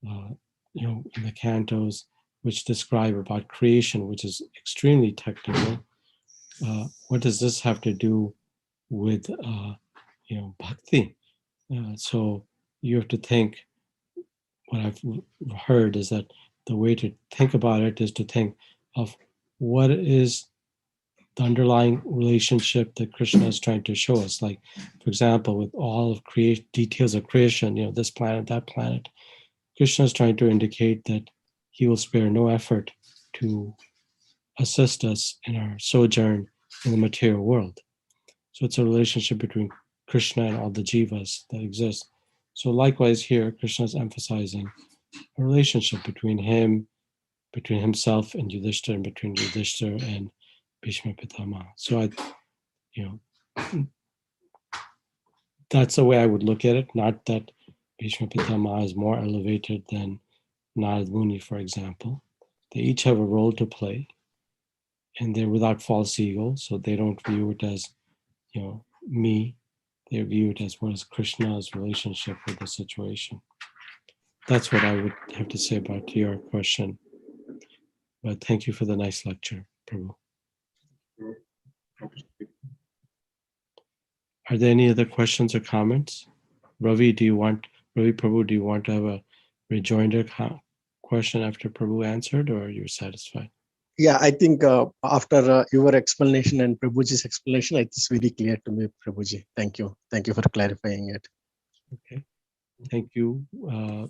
in the cantos which describe about creation, which is extremely technical, what does this have to do with bhakti? So you have to think, what I've heard is that the way to think about it is to think of what is the underlying relationship that Krishna is trying to show us. Like, for example, with all of details of creation, this planet, that planet, Krishna is trying to indicate that he will spare no effort to assist us in our sojourn in the material world. So it's a relationship between Krishna and all the jivas that exist. So likewise here, Krishna is emphasizing a relationship between himself and Yudhishthira, and between Yudhishthira and Bhishma Pitama. So that's the way I would look at it. Not that Bhishma Pitama is more elevated than Narad Muni, for example. They each have a role to play, and they're without false ego, so they don't view it as, me. They view it as what is Krishna's relationship with the situation. That's what I would have to say about your question. But thank you for the nice lecture, Prabhu. Are there any other questions or comments? Ravi Prabhu, do you want to have a rejoinder question after Prabhu answered, or are you satisfied? Yeah, I think after your explanation and Prabhuji's explanation, it's very clear to me, Prabhuji. Thank you. Thank you for clarifying it. Okay, thank you.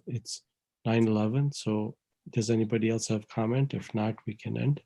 It's 9:11. So does anybody else have comment? If not, we can end.